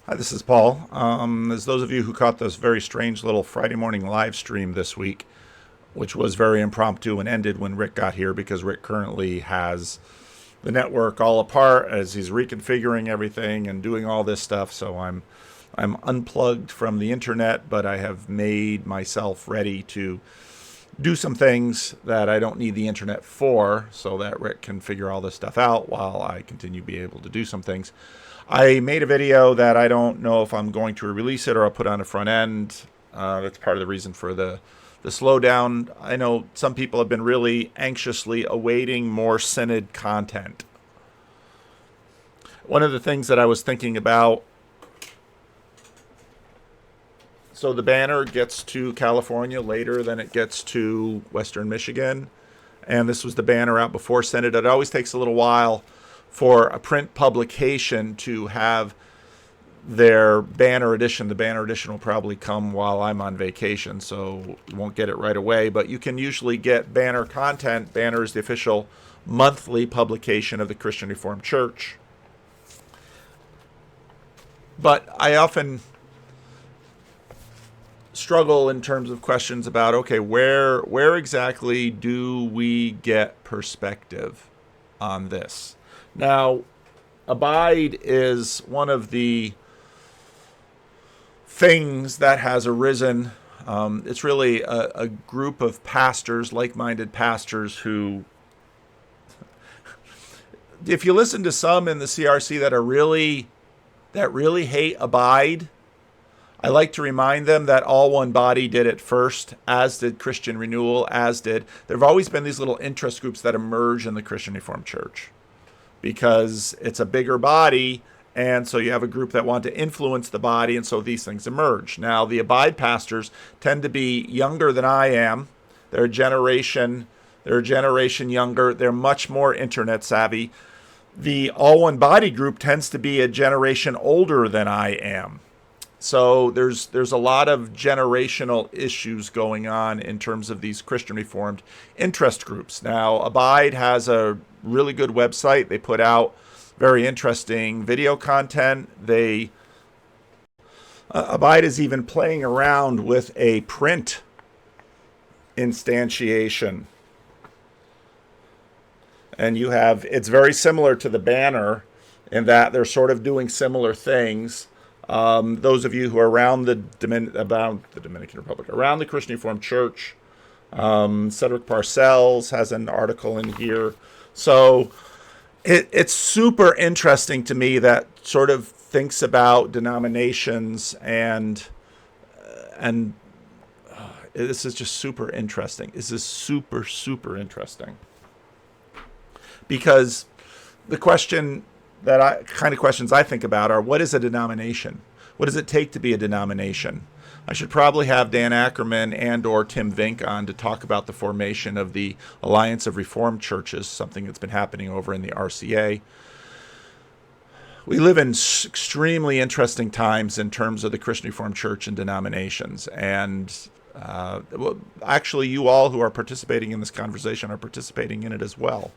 Hi, this is Paul. As those of you who caught this very strange little Friday morning live stream this week, which was very impromptu and ended when Rick got here because Rick currently has the network all apart as he's reconfiguring everything and doing all this stuff. So I'm unplugged from the internet, but I have made myself ready to do some things that I don't need the internet for so that Rick can figure all this stuff out while I continue to be able to do some things. I made a video that I don't know if I'm going to release it or I'll put on the front end. That's part of the reason for the slowdown. I know some people have been really anxiously awaiting more Synod content. One of the things that I was thinking about, so the banner gets to California later than it gets to Western Michigan. And this was the banner out before Synod. It always takes a little while for a print publication to have their banner edition. The banner edition will probably come while I'm on vacation, so you won't get it right away. But you can usually get banner content. Banner is the official monthly publication of the Christian Reformed Church. But I often struggle in terms of questions about, okay, where exactly do we get perspective on this? Now, Abide is one of the things that has arisen. It's really a group of pastors, like-minded pastors who, if you listen to some in the CRC that really hate Abide, I like to remind them that All One Body did it first, as did Christian Renewal, as did. There have always been these little interest groups that emerge in the Christian Reformed Church because it's a bigger body, and so you have a group that want to influence the body, and so these things emerge. Now, the Abide pastors tend to be younger than I am. They're a generation younger. They're much more internet savvy. The All One Body group tends to be a generation older than I am. So there's a lot of generational issues going on in terms of these Christian Reformed interest groups. Now, Abide has a really good website. They put out very interesting video content. Abide is even playing around with a print instantiation. And it's very similar to the banner in that they're sort of doing similar things. Those of you who are around the Dominican Republic, around the Christian Reformed Church, Cedric Parcells has an article in here. So it's super interesting to me that sort of thinks about denominations and this is just super interesting. This is super, super interesting. Because the questions I think about are, what is a denomination? What does it take to be a denomination? I should probably have Dan Ackerman and or Tim Vink on to talk about the formation of the Alliance of Reformed Churches, something that's been happening over in the RCA. We live in extremely interesting times in terms of the Christian Reformed Church and denominations. And actually, you all who are participating in this conversation are participating in it as well.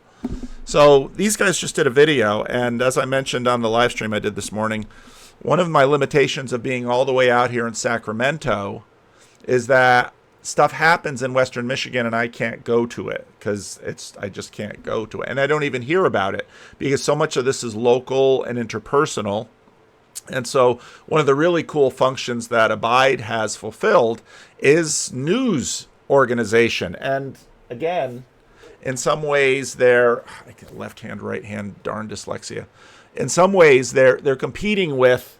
So these guys just did a video, and as I mentioned on the live stream I did this morning, one of my limitations of being all the way out here in Sacramento is that stuff happens in Western Michigan and I can't go to it because I just can't go to it. And I don't even hear about it because so much of this is local and interpersonal. And so one of the really cool functions that Abide has fulfilled is news organization. And again, in some ways they're left hand, right hand, darn dyslexia. In some ways they're competing with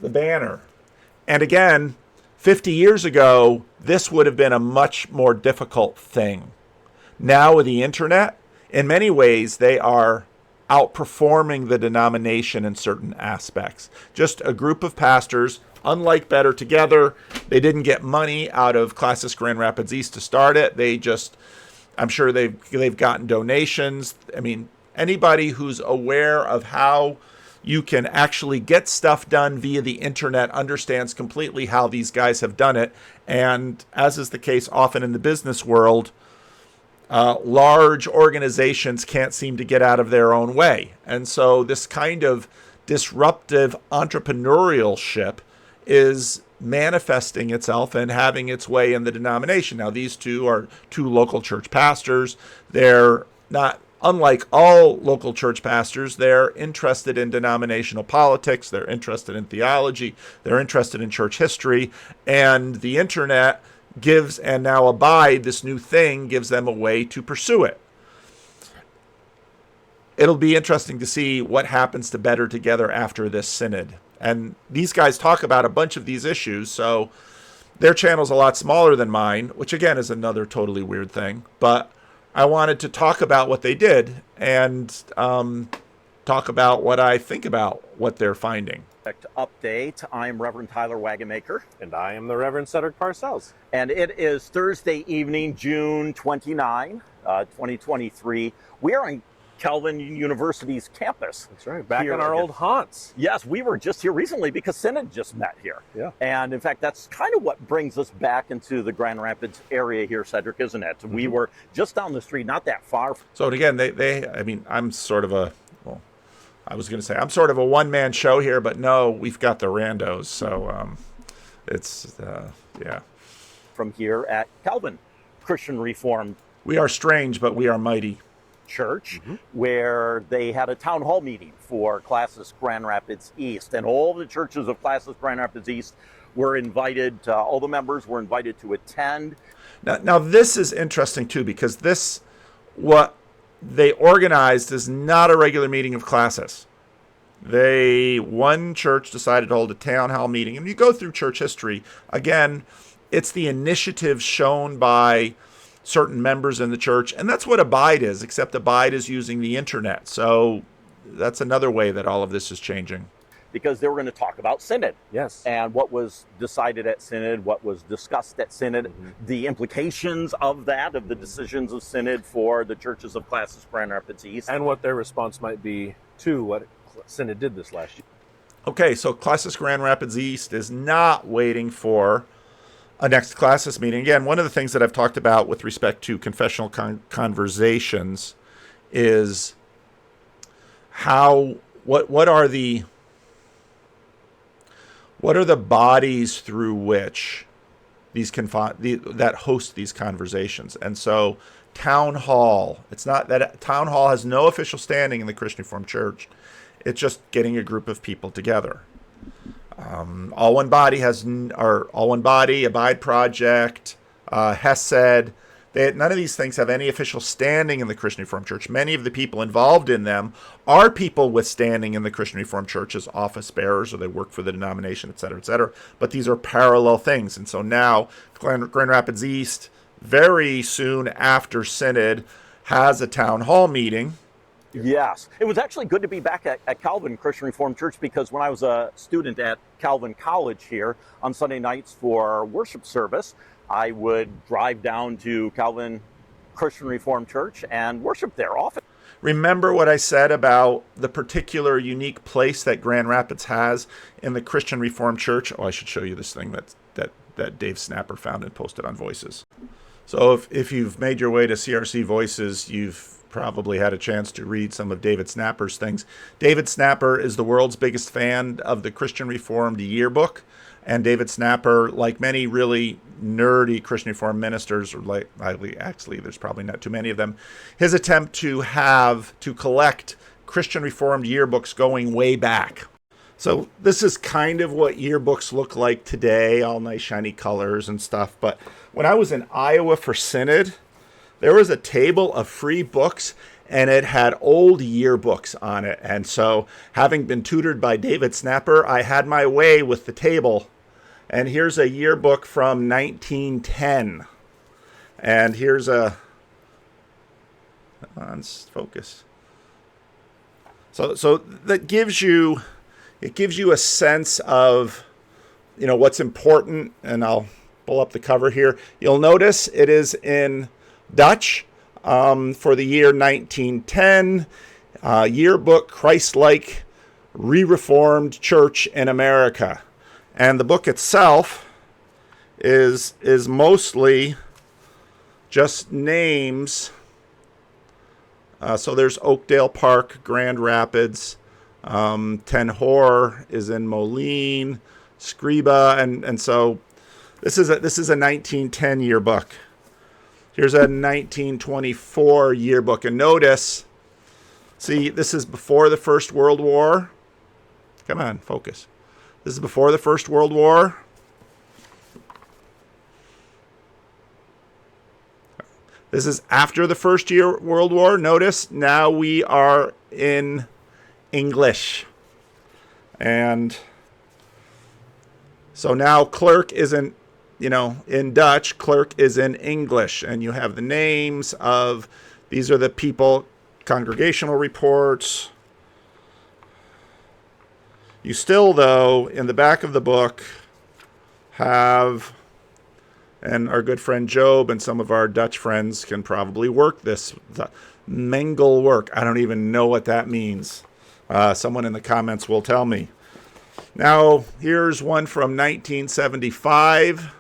the banner. And again, 50 years ago, this would have been a much more difficult thing. Now with the internet, in many ways they are outperforming the denomination in certain aspects. Just a group of pastors, unlike Better Together, they didn't get money out of Classis Grand Rapids East to start it. I'm sure they've gotten donations. I mean, anybody who's aware of how you can actually get stuff done via the internet understands completely how these guys have done it. And as is the case often in the business world, large organizations can't seem to get out of their own way. And so this kind of disruptive entrepreneurship is manifesting itself and having its way in the denomination. Now, these two are two local church pastors. They're not unlike all local church pastors. They're interested in denominational politics. They're interested in theology. They're interested in church history. And the internet gives, and now Abide, this new thing, gives them a way to pursue it. It'll be interesting to see what happens to Better Together after this synod. And these guys talk about a bunch of these issues, so their channel's a lot smaller than mine, which again is another totally weird thing. But I wanted to talk about what they did and talk about what I think about what they're finding. Update. I'm Reverend Tyler Wagenmaker. And I am the Reverend Cedric Parcells. And it is Thursday evening, June 29, 2023. We are on Calvin University's campus. That's right, back in our old haunts. Yes, we were just here recently because Synod just met here. Yeah. And in fact, that's kind of what brings us back into the Grand Rapids area here, Cedric, isn't it? Mm-hmm. We were just down the street, not that far. So again, I mean, I'm sort of a, well, I was going to say I'm sort of a one-man show here, but no, we've got the randos. So yeah. From here at Calvin Christian Reformed. We are strange, but we are mighty. Church, where they had a town hall meeting for Classis Grand Rapids East, and all the churches of Classis Grand Rapids East were invited, all the members were invited to attend. Now this is interesting too, because what they organized is not a regular meeting of Classis. One church decided to hold a town hall meeting, and you go through church history, again, it's the initiative shown by certain members in the church, and that's what Abide is, except Abide is using the internet. So that's another way that all of this is changing. Because they were going to talk about Synod. Yes. And what was decided at Synod, what was discussed at Synod, the implications of that, of the decisions of Synod for the churches of Classis Grand Rapids East. And what their response might be to what Synod did this last year. Okay, so Classis Grand Rapids East is not waiting for a next Classis meeting. Again, one of the things that I've talked about with respect to confessional conversations is what are the bodies through which these that host these conversations. And so town hall, it's not that town hall has no official standing in the Christian Reformed Church. It's just getting a group of people together. All One Body, Abide Project, Hesed. None of these things have any official standing in the Christian Reformed Church. Many of the people involved in them are people with standing in the Christian Reformed Church as office bearers, or they work for the denomination, et cetera, et cetera. But these are parallel things. And so now Grand Rapids East, very soon after Synod, has a town hall meeting. Yes. It was actually good to be back at Calvin Christian Reformed Church, because when I was a student at Calvin College here on Sunday nights for worship service, I would drive down to Calvin Christian Reformed Church and worship there often. Remember what I said about the particular unique place that Grand Rapids has in the Christian Reformed Church? Oh, I should show you this thing that Dave Snapper found and posted on Voices. So if you've made your way to CRC Voices, you've probably had a chance to read some of David Snapper's things. David Snapper is the world's biggest fan of the Christian Reformed yearbook. And David Snapper, like many really nerdy Christian Reformed ministers, or actually there's probably not too many of them, his attempt to collect Christian Reformed yearbooks going way back. So this is kind of what yearbooks look like today, all nice shiny colors and stuff. But when I was in Iowa for Synod, there was a table of free books, and it had old yearbooks on it. And so, having been tutored by David Snapper, I had my way with the table. And here's a yearbook from 1910. And here's come on, focus. So that gives you a sense of, what's important. And I'll pull up the cover here. You'll notice it is in Dutch for the year 1910, yearbook Christ-like Re-Reformed Church in America. And the book itself is mostly just names So there's Oakdale Park, Grand Rapids. Ten Hor is in Moline, Scriba, and so this is a 1910 yearbook. Here's a 1924 yearbook, and notice, see, this is before the First World War. Come on, focus. This is before the First World War. This is after the First World War. Notice now we are in English. And so now clerk isn't, in Dutch, clerk is in English. And you have the names of, these are the people, congregational reports. You still, though, in the back of the book have, and our good friend Job and some of our Dutch friends can probably work this, the Mengel work. I don't even know what that means. Someone in the comments will tell me. Now, here's one from 1975.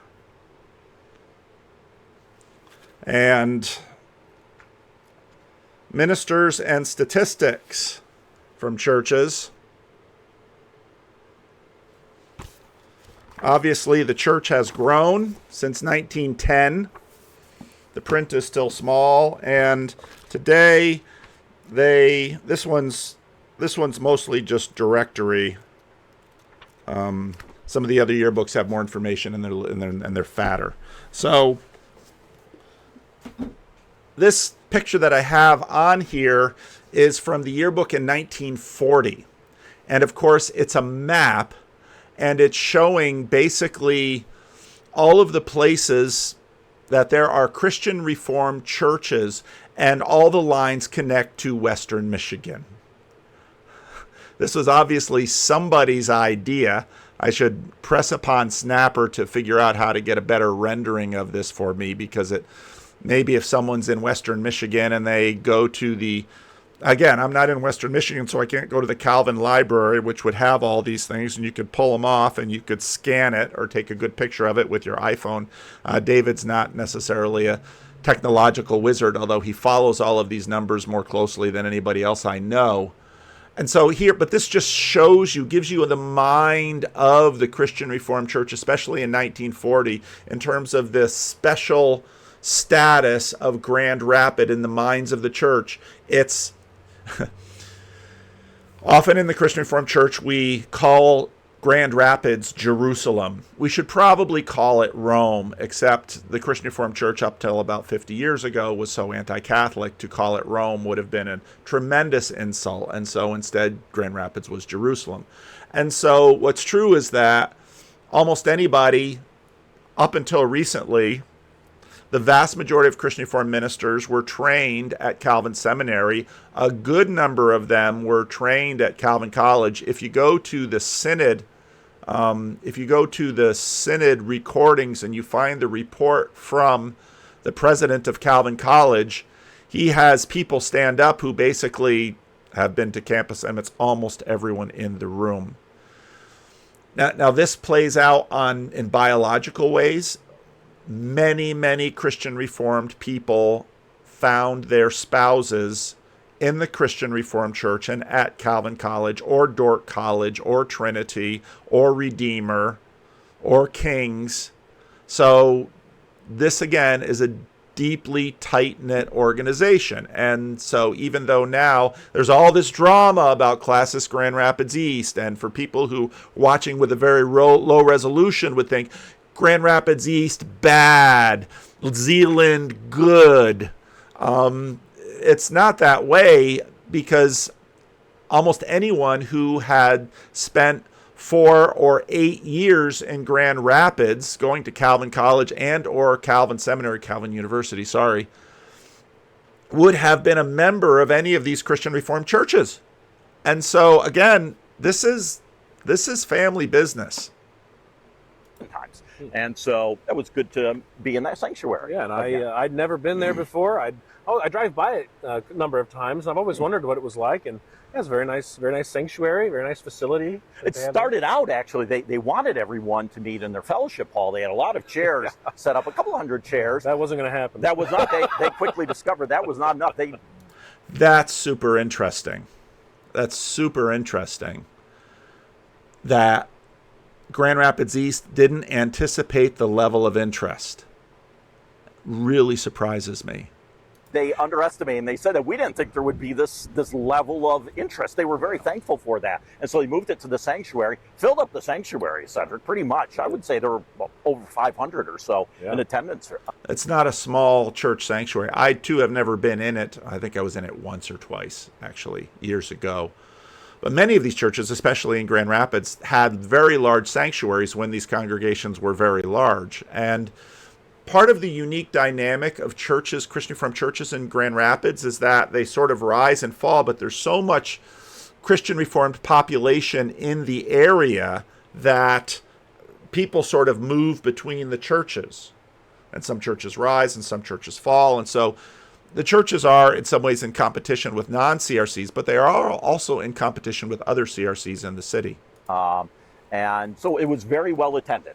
And ministers and statistics from churches. Obviously, the church has grown since 1910. The print is still small, and today this one's mostly just directory. Some of the other yearbooks have more information, and they're fatter. So this picture that I have on here is from the yearbook in 1940, and of course it's a map. And it's showing basically all of the places that there are Christian Reformed churches, and all the lines connect to Western Michigan. This was obviously somebody's idea. I should press upon Snapper to figure out how to get a better rendering of this for me, because maybe if someone's in Western Michigan and they go to the, again, I'm not in Western Michigan, so I can't go to the Calvin Library, which would have all these things, and you could pull them off and you could scan it or take a good picture of it with your iPhone. David's not necessarily a technological wizard, although he follows all of these numbers more closely than anybody else I know. And so here, but this just shows you, gives you the mind of the Christian Reformed Church, especially in 1940, in terms of this special status of Grand Rapid in the minds of the church. It's often in the Christian Reformed Church, we call Grand Rapids Jerusalem. We should probably call it Rome, except the Christian Reformed Church up till about 50 years ago was so anti-Catholic, to call it Rome would have been a tremendous insult. And so instead, Grand Rapids was Jerusalem. And so what's true is that almost anybody, up until recently, the vast majority of Christian Reformed ministers were trained at Calvin Seminary. A good number of them were trained at Calvin College. If you go to the Synod, recordings and you find the report from the president of Calvin College, he has people stand up who basically have been to campus, and it's almost everyone in the room. Now this plays out in biological ways. Many Christian Reformed people found their spouses in the Christian Reformed Church and at Calvin College or Dordt College or Trinity or Redeemer or King's. So this, again, is a deeply tight-knit organization. And so even though now there's all this drama about Classis Grand Rapids East, and for people who watching with a very low resolution would think, Grand Rapids East, bad. Zeeland, good. It's not that way, because almost anyone who had spent 4 or 8 years in Grand Rapids, going to Calvin College and or Calvin Seminary, Calvin University, would have been a member of any of these Christian Reformed churches. And so, again, this is family business. Times. And so that was good to be in that sanctuary. Yeah, and I'd never been there before. I drive by it a number of times, and I've always wondered what it was like. And yeah, it's a very nice sanctuary, very nice facility. It started out, actually, they wanted everyone to meet in their fellowship hall. They had a lot of chairs set up, a couple hundred chairs. That wasn't going to happen. That was not. They quickly discovered that was not enough. That's super interesting. That's super interesting that Grand Rapids East didn't anticipate the level of interest. Really surprises me. They underestimated, and they said that we didn't think there would be this level of interest. They were very thankful for that. And so they moved it to the sanctuary, filled up the sanctuary, Cedric, pretty much. I would say there were over 500 or so in attendance. It's not a small church sanctuary. I, too, have never been in it. I think I was in it once or twice, actually, years ago. But many of these churches, especially in Grand Rapids, had very large sanctuaries when these congregations were very large. And part of the unique dynamic of churches, Christian Reformed churches in Grand Rapids, is that they sort of rise and fall, but there's so much Christian Reformed population in the area that people sort of move between the churches. And some churches rise and some churches fall. And so the churches are in some ways in competition with non-CRCs, but they are also in competition with other CRCs in the city. And so it was very well attended.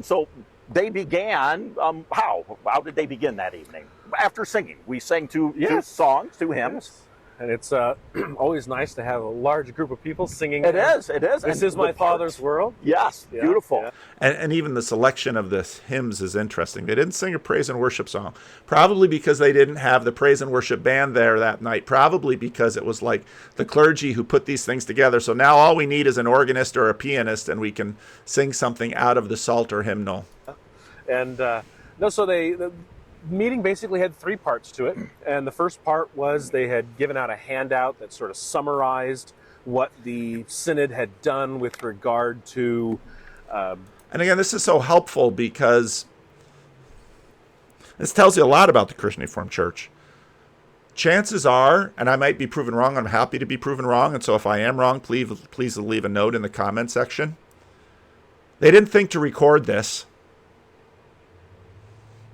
So they began, how did they begin that evening? After singing. We sang two songs, two hymns. Yes. And it's always nice to have a large group of people singing. It is. This is my Father's world. Yes, beautiful. Yeah. And even the selection of the hymns is interesting. They didn't sing a praise and worship song, probably because they didn't have the praise and worship band there that night, probably because it was like the clergy who put these things together. So now all we need is an organist or a pianist, and we can sing something out of the Psalter hymnal. And so the meeting basically had three parts to it. And the first part was they had given out a handout that sort of summarized what the synod had done with regard to... and again, this is so helpful because this tells you a lot about the Christian Reformed Church. Chances are, and I might be proven wrong, I'm happy to be proven wrong, and so if I am wrong, please leave a note in the comment section. They didn't think to record this.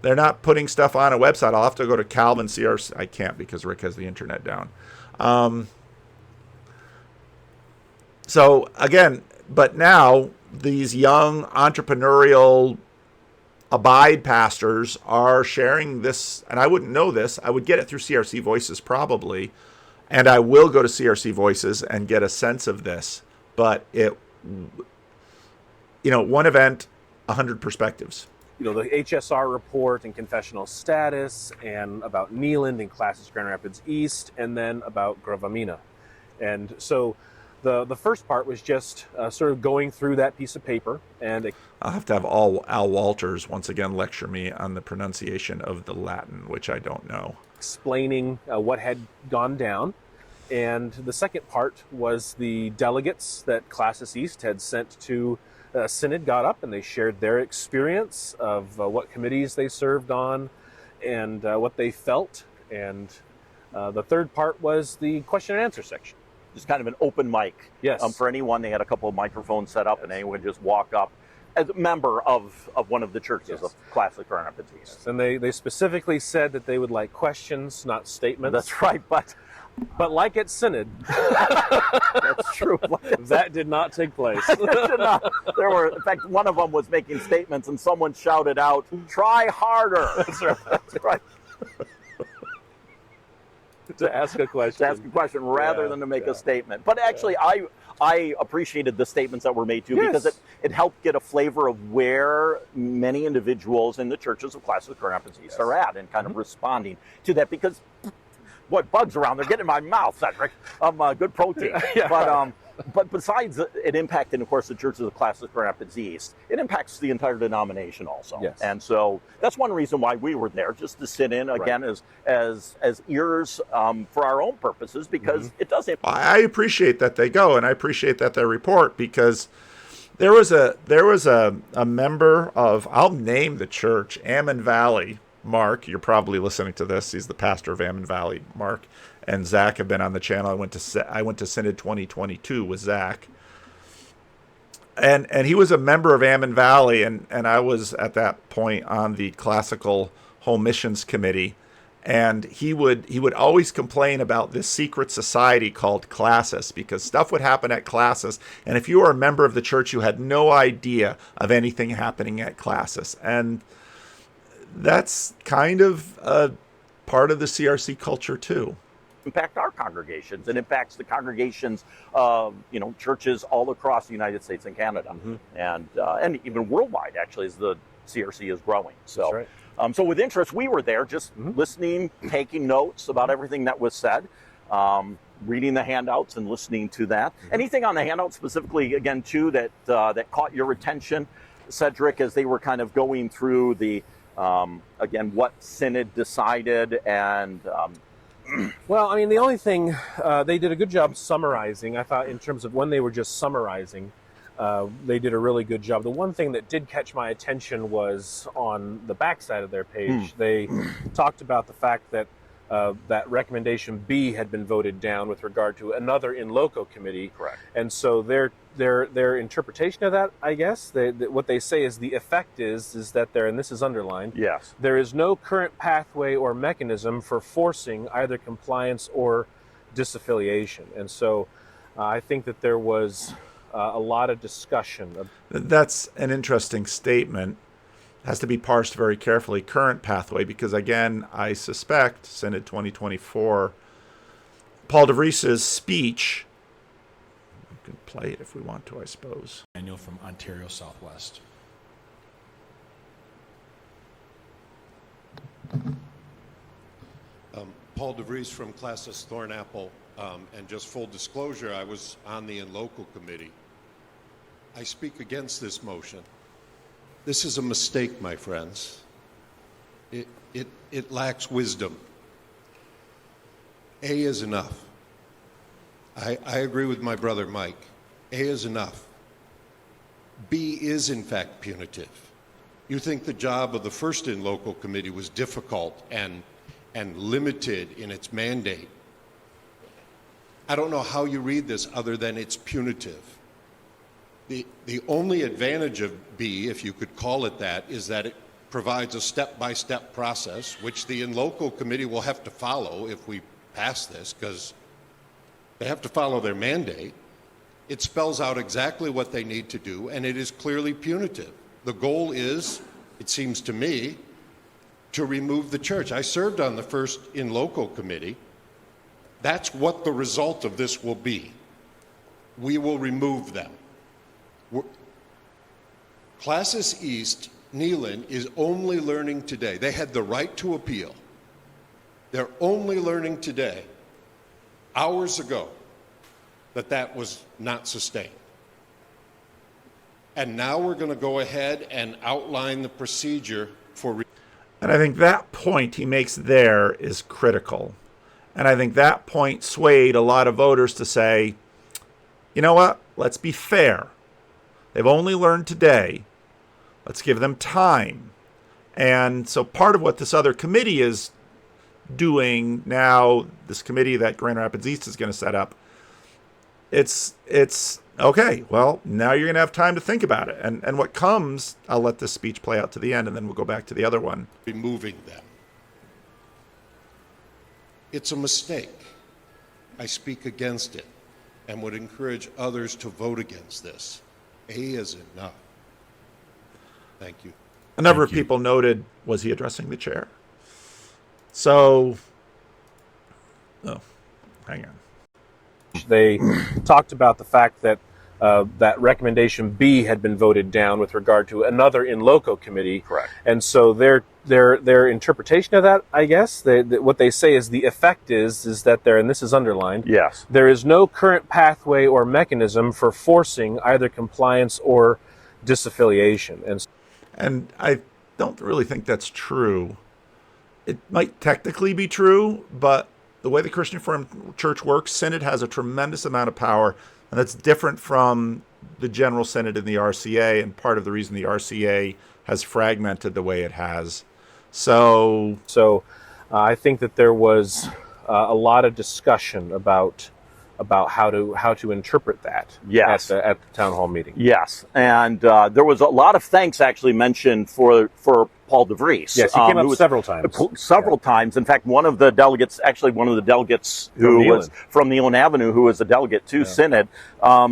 They're not putting stuff on a website. I'll have to go to Calvin CRC. I can't because Rick has the internet down. So again, but now these young entrepreneurial abide pastors are sharing this, and I wouldn't know this. I would get it through CRC Voices probably, and I will go to CRC Voices and get a sense of this. But one event, 100 perspectives. The HSR report and confessional status, and about Neeland and Classis Grand Rapids East, and then about Gravamina. And so the first part was just sort of going through that piece of paper. And I'll have to have Al Walters once again lecture me on the pronunciation of the Latin, which I don't know. Explaining what had gone down. And the second part was the delegates that Classis East had sent to Synod got up and they shared their experience of what committees they served on and what they felt. And the third part was the question and answer section. Just kind of an open mic. Yes. For anyone, they had a couple of microphones set up, and anyone would just walk up as a member of one of the churches of Classic Grand Rapids East. Yes. And they specifically said that they would like questions, not statements. That's right, but like at Synod, that's true. That did not take place. There were, in fact, one of them was making statements, and someone shouted out, "Try harder." That's right. That's right. To ask a question. Rather than to make a statement. But actually, I appreciated the statements that were made too, because it helped get a flavor of where many individuals in the churches of Classic Grand Rapids East are at, and kind of responding to that, because what bugs around there, get in my mouth, Cedric. Good protein. But besides it impacting, of course, the churches of Classic Grand Rapids East, it impacts the entire denomination also. Yes. And so that's one reason why we were there, just to sit in again as ears for our own purposes, because it does impact. I appreciate that they go, and I appreciate that they report, because there was a member of, I'll name the church, Ammon Valley. Mark, you're probably listening to this. He's the pastor of Ammon Valley. Mark and Zach have been on the channel. I went to Synod 2022 with Zach, and he was a member of Ammon Valley, and I was at that point on the Classical Home Missions Committee, and he would always complain about this secret society called Classis, because stuff would happen at Classis, and if you were a member of the church, you had no idea of anything happening at Classis. And that's kind of a part of the CRC culture too. impact our congregations. It impacts the congregations of churches all across the United States and Canada, and even worldwide, actually, as the CRC is growing. So, That's right. So with interest, we were there just listening, taking notes about everything that was said, reading the handouts and listening to that. Anything on the handout specifically, again, too, that caught your attention, Cedric, as they were kind of going through the, again, what Synod decided and... Well, I mean, the only thing, they did a good job summarizing. I thought in terms of when they were just summarizing, they did a really good job. The one thing that did catch my attention was on the backside of their page. They talked about the fact that that recommendation B had been voted down with regard to another in loco committee. Correct. And so their interpretation of that, I guess, what they say is the effect is that there, and this is underlined, Yes. there is no current pathway or mechanism for forcing either compliance or disaffiliation. And so I think that there was a lot of discussion. That's an interesting statement. Has to be parsed very carefully. Current pathway, because again, I suspect Synod 2024, Paul DeVries' speech, we can play it if we want to, I suppose. Daniel from Ontario Southwest. Paul DeVries from Classis Thornapple, and just full disclosure, I was on the in local committee. I speak against this motion. This is a mistake, my friends. It lacks wisdom. A is enough. I agree with my brother Mike. A is enough. B is in fact punitive. You think the job of the first in local committee was difficult and limited in its mandate. I don't know how you read this other than it's punitive. The only advantage of B, if you could call it that, is that it provides a step-by-step process, which the in local committee will have to follow if we pass this, because they have to follow their mandate. It spells out exactly what they need to do, and it is clearly punitive. The goal is, it seems to me, to remove the church. I served on the first in local committee. That's what the result of this will be. We will remove them. Classis East, Neyland, is only learning today. They had the right to appeal. They're only learning today, hours ago, that was not sustained. And now we're going to go ahead and outline the procedure for... And I think that point he makes there is critical. And I think that point swayed a lot of voters to say, you know what, let's be fair. They've only learned today. Let's give them time. And so part of what this other committee is doing now, this committee that Grand Rapids East is going to set up, it's okay, well, now you're going to have time to think about it. And what comes, I'll let this speech play out to the end, and then we'll go back to the other one. Removing them. It's a mistake. I speak against it and would encourage others to vote against this. A is enough. Thank you. A number of people noted, was he addressing the chair? So, hang on. They talked about the fact that that recommendation B had been voted down with regard to another in loco committee. Correct. And so their interpretation of that, I guess, what they say is the effect is that there, and this is underlined, Yes. there is no current pathway or mechanism for forcing either compliance or disaffiliation. And I don't really think that's true. It might technically be true, but the way the Christian Reformed Church works, Synod has a tremendous amount of power, and that's different from the General Synod in the RCA, and part of the reason the RCA has fragmented the way it has. So I think that there was a lot of discussion about how to interpret that. Yes. at the town hall meeting. Yes, and there was a lot of thanks actually mentioned for Paul DeVries. Yes, he came up several times. Several times. In fact, one of the delegates who was from Neyland Avenue, who was a delegate to Synod,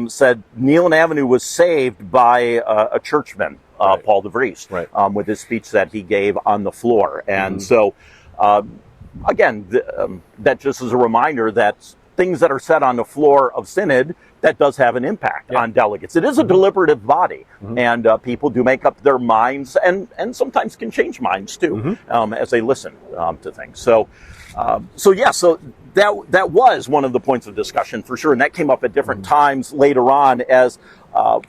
said Neyland Avenue was saved by a churchman, Paul DeVries, with his speech that he gave on the floor. And so again, that just is a reminder that things that are said on the floor of Synod, that does have an impact on delegates. It is a deliberative body, and people do make up their minds, and sometimes can change minds too, as they listen to things. So that was one of the points of discussion for sure, and that came up at different times later on as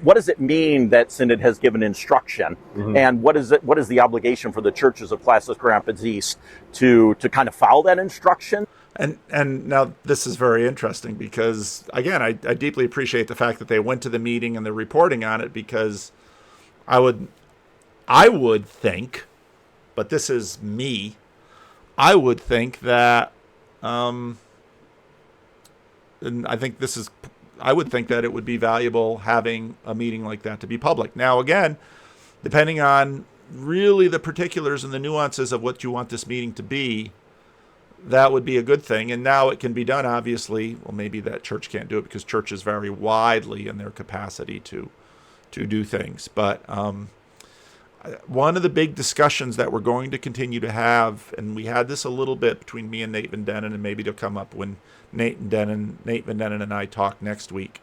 what does it mean that Synod has given instruction, and what is the obligation for the churches of Classis Grand Rapids East to kind of follow that instruction? And now this is very interesting because, again, I deeply appreciate the fact that they went to the meeting and they're reporting on it, because I would think, but this is me, I would think that, and I would think that it would be valuable having a meeting like that to be public. Now, again, depending on really the particulars and the nuances of what you want this meeting to be, that would be a good thing. And now it can be done, obviously. Well, maybe that church can't do it because churches vary widely in their capacity to do things. But one of the big discussions that we're going to continue to have, and we had this a little bit between me and Nate Van Dennen, and maybe it'll come up when Nate Van Dennen and I talk next week,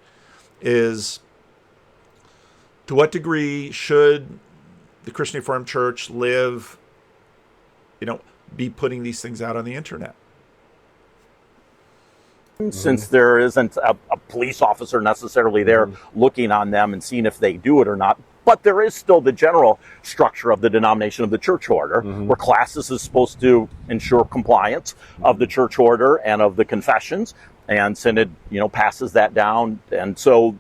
is to what degree should the Christian Reformed Church live, be putting these things out on the internet? Since there isn't a police officer necessarily there looking on them and seeing if they do it or not. But there is still the general structure of the denomination of the church order, where Classis is supposed to ensure compliance of the church order and of the confessions, and Synod, passes that down. And so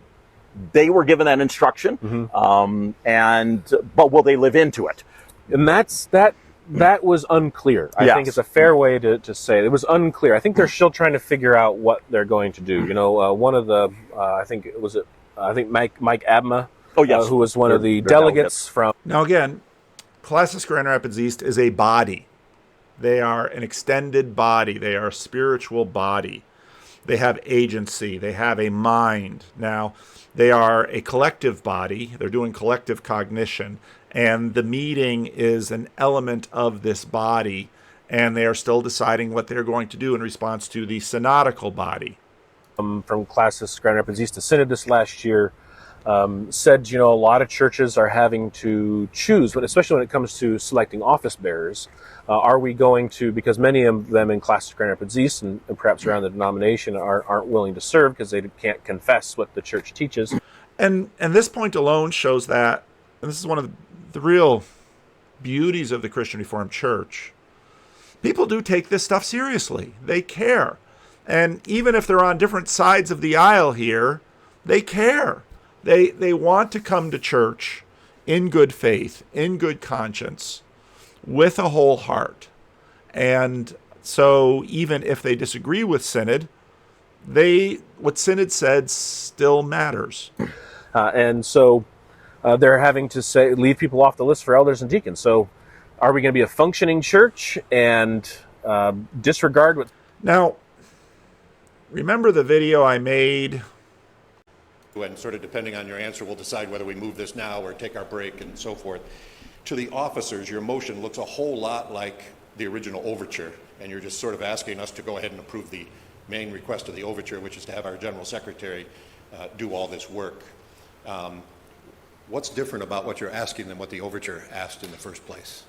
they were given that instruction, but will they live into it? And that was unclear. I think it's a fair way to say it. It was unclear. I think they're still trying to figure out what they're going to do. One of the, I think Mike Abma, who was one of the delegates from. Now again, Classis Grand Rapids East is a body. They are an extended body. They are a spiritual body. They have agency. They have a mind. Now, they are a collective body. They're doing collective cognition. And the meeting is an element of this body, and they are still deciding what they're going to do in response to the synodical body. From Classis Grand Rapids East to Synod this last year, said, a lot of churches are having to choose, but especially when it comes to selecting office bearers, are we going to, because many of them in Classis Grand Rapids East and perhaps around the denomination aren't willing to serve because they can't confess what the church teaches. And this point alone shows that, and this is one of the real beauties of the Christian Reformed Church, people do take this stuff seriously. They care. And even if they're on different sides of the aisle here, they care. They want to come to church in good faith, in good conscience, with a whole heart. And so even if they disagree with Synod, what Synod said still matters. And so they're having to leave people off the list for elders and deacons. So are we going to be a functioning church and disregard what... Now, remember the video I made? And sort of depending on your answer, we'll decide whether we move this now or take our break and so forth. To the officers, your motion looks a whole lot like the original overture, and you're just sort of asking us to go ahead and approve the main request of the overture, which is to have our general secretary do all this work. What's different about what you're asking than what the overture asked in the first place?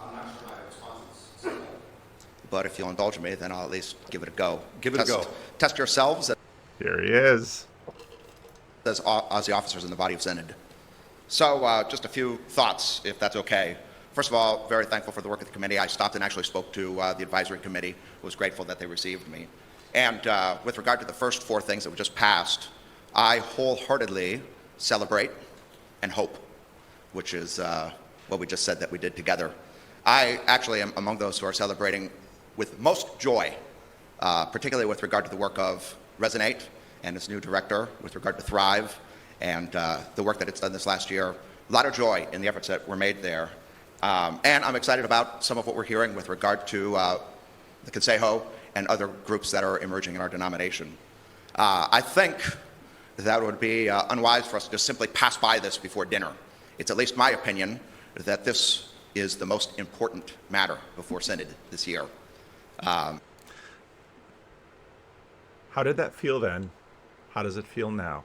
I'm not sure my response is, but if you'll indulge me, then I'll at least give it a go. Give it a go. Test yourselves Here he is. as the officers in the body of Synod. So just a few thoughts, if that's okay. First of all, very thankful for the work of the committee. I stopped and actually spoke to the advisory committee. Was grateful that they received me. And with regard to the first four things that we just passed, I wholeheartedly celebrate and hope, which is what we just said that we did together. I actually am among those who are celebrating with most joy, particularly with regard to the work of Resonate and its new director, with regard to Thrive, and the work that it's done this last year. A lot of joy in the efforts that were made there. And I'm excited about some of what we're hearing with regard to the Consejo and other groups that are emerging in our denomination. I think that it would be unwise for us to just simply pass by this before dinner. It's at least my opinion that this is the most important matter before Synod this year. How did that feel then? How does it feel now?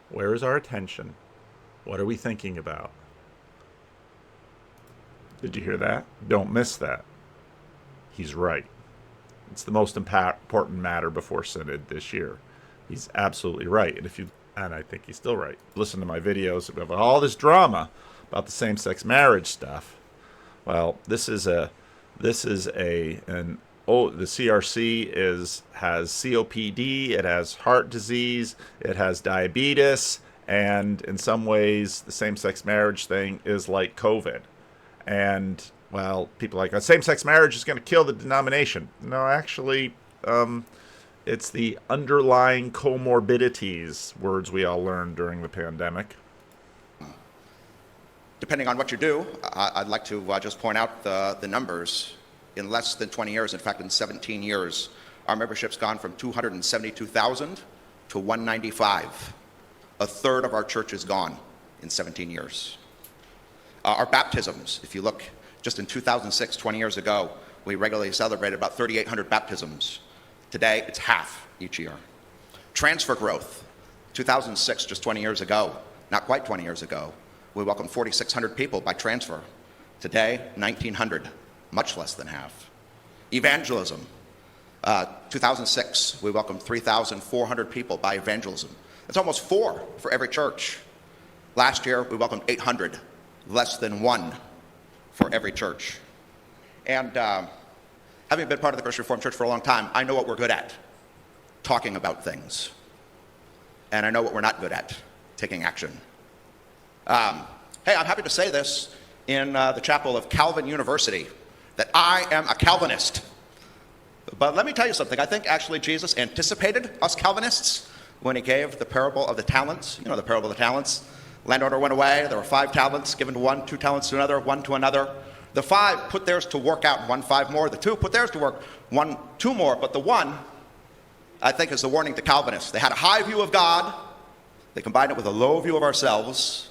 Where is our attention? What are we thinking about? Did you hear that? Don't miss that. He's right. It's the most important matter before Synod this year. He's absolutely right. And I think he's still right. Listen to my videos about all this drama about the same-sex marriage stuff. Well, the CRC has COPD, it has heart disease, it has diabetes, and in some ways the same-sex marriage thing is like COVID. And, well, people are like, same-sex marriage is going to kill the denomination. No, actually, it's the underlying comorbidities, words we all learned during the pandemic. Depending on what you do, I'd like to just point out the numbers. In less than 20 years, in fact, in 17 years, our membership's gone from 272,000 to 195. A third of our church is gone in 17 years. Our baptisms, if you look, just in 2006, 20 years ago, we regularly celebrated about 3,800 baptisms. Today, it's half each year. Transfer growth, 2006, just 20 years ago, not quite 20 years ago, we welcomed 4,600 people by transfer. Today, 1,900, much less than half. Evangelism, 2006, we welcomed 3,400 people by evangelism. That's almost 4 for every church. Last year, we welcomed 800, less than 1 for every church. And having been part of the Christian Reformed Church for a long time, I know what we're good at, talking about things. And I know what we're not good at, taking action. Hey, I'm happy to say this in the chapel of Calvin University, that I am a Calvinist. But let me tell you something. I think actually Jesus anticipated us Calvinists when he gave the parable of the talents. You know the parable of the talents. Landowner went away. There were 5 talents given to one, 2 talents to another, 1 to another. The 5 put theirs to work out, 1 5 more. The 2 put theirs to work, 1 2 more. But the 1, I think, is the warning to Calvinists. They had a high view of God. They combined it with a low view of ourselves.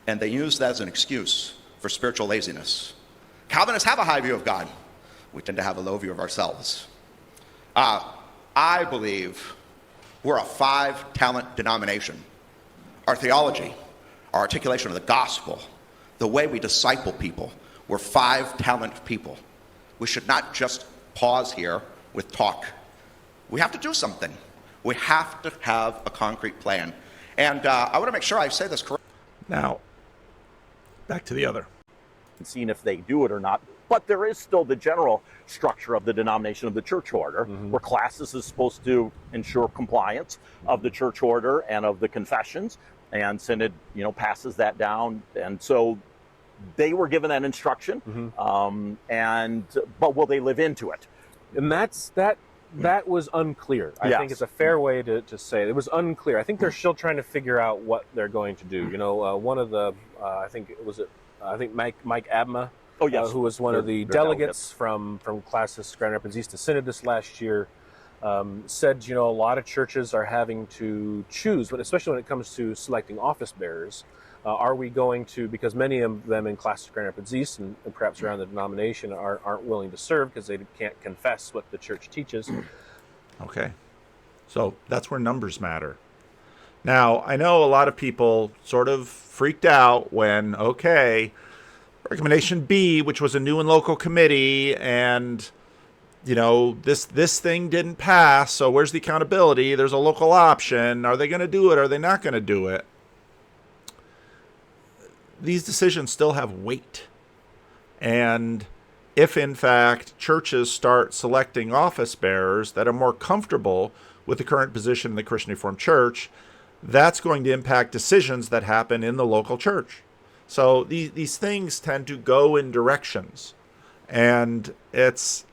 And they used that as an excuse for spiritual laziness. Calvinists have a high view of God. We tend to have a low view of ourselves. I believe we're a 5-talent denomination. Our theology, our articulation of the gospel, the way we disciple people, we're 5-talent people. We should not just pause here with talk. We have to do something. We have to have a concrete plan. And I want to make sure I say this correctly. Now, back to the other. And seeing if they do it or not. But there is still the general structure of the denomination of the church order, where Classis is supposed to ensure compliance of the church order and of the confessions, and Synod, passes that down. And so they were given that instruction, but will they live into it? And that was unclear. I think it's a fair way to say it. It was unclear. I think they're still trying to figure out what they're going to do. One of the, I think Mike Abma, who was one of the delegates from Classis Grand Rapids East to Synod this last year, said, a lot of churches are having to choose, but especially when it comes to selecting office bearers, are we going to, because many of them in Classis Grand Rapids East and perhaps around the denomination aren't willing to serve because they can't confess what the church teaches. Okay. So that's where numbers matter. Now, I know a lot of people sort of freaked out when, recommendation B, which was a new and local committee, and this thing didn't pass, so where's the accountability? There's a local option. Are they going to do it? Are they not going to do it? These decisions still have weight. And if, in fact, churches start selecting office bearers that are more comfortable with the current position in the Christian Reformed Church, that's going to impact decisions that happen in the local church. So these things tend to go in directions. And it's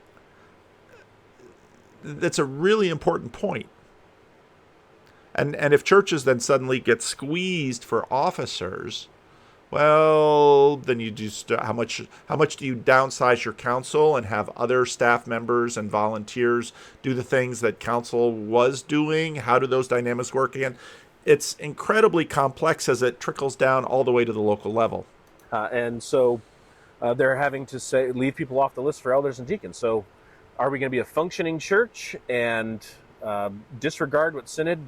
a really important point. And if churches then suddenly get squeezed for officers, well, then you just how much do you downsize your council and have other staff members and volunteers do the things that council was doing? How do those dynamics work again? It's incredibly complex as it trickles down all the way to the local level. And so they're having to leave people off the list for elders and deacons. So are we going to be a functioning church and disregard what Synod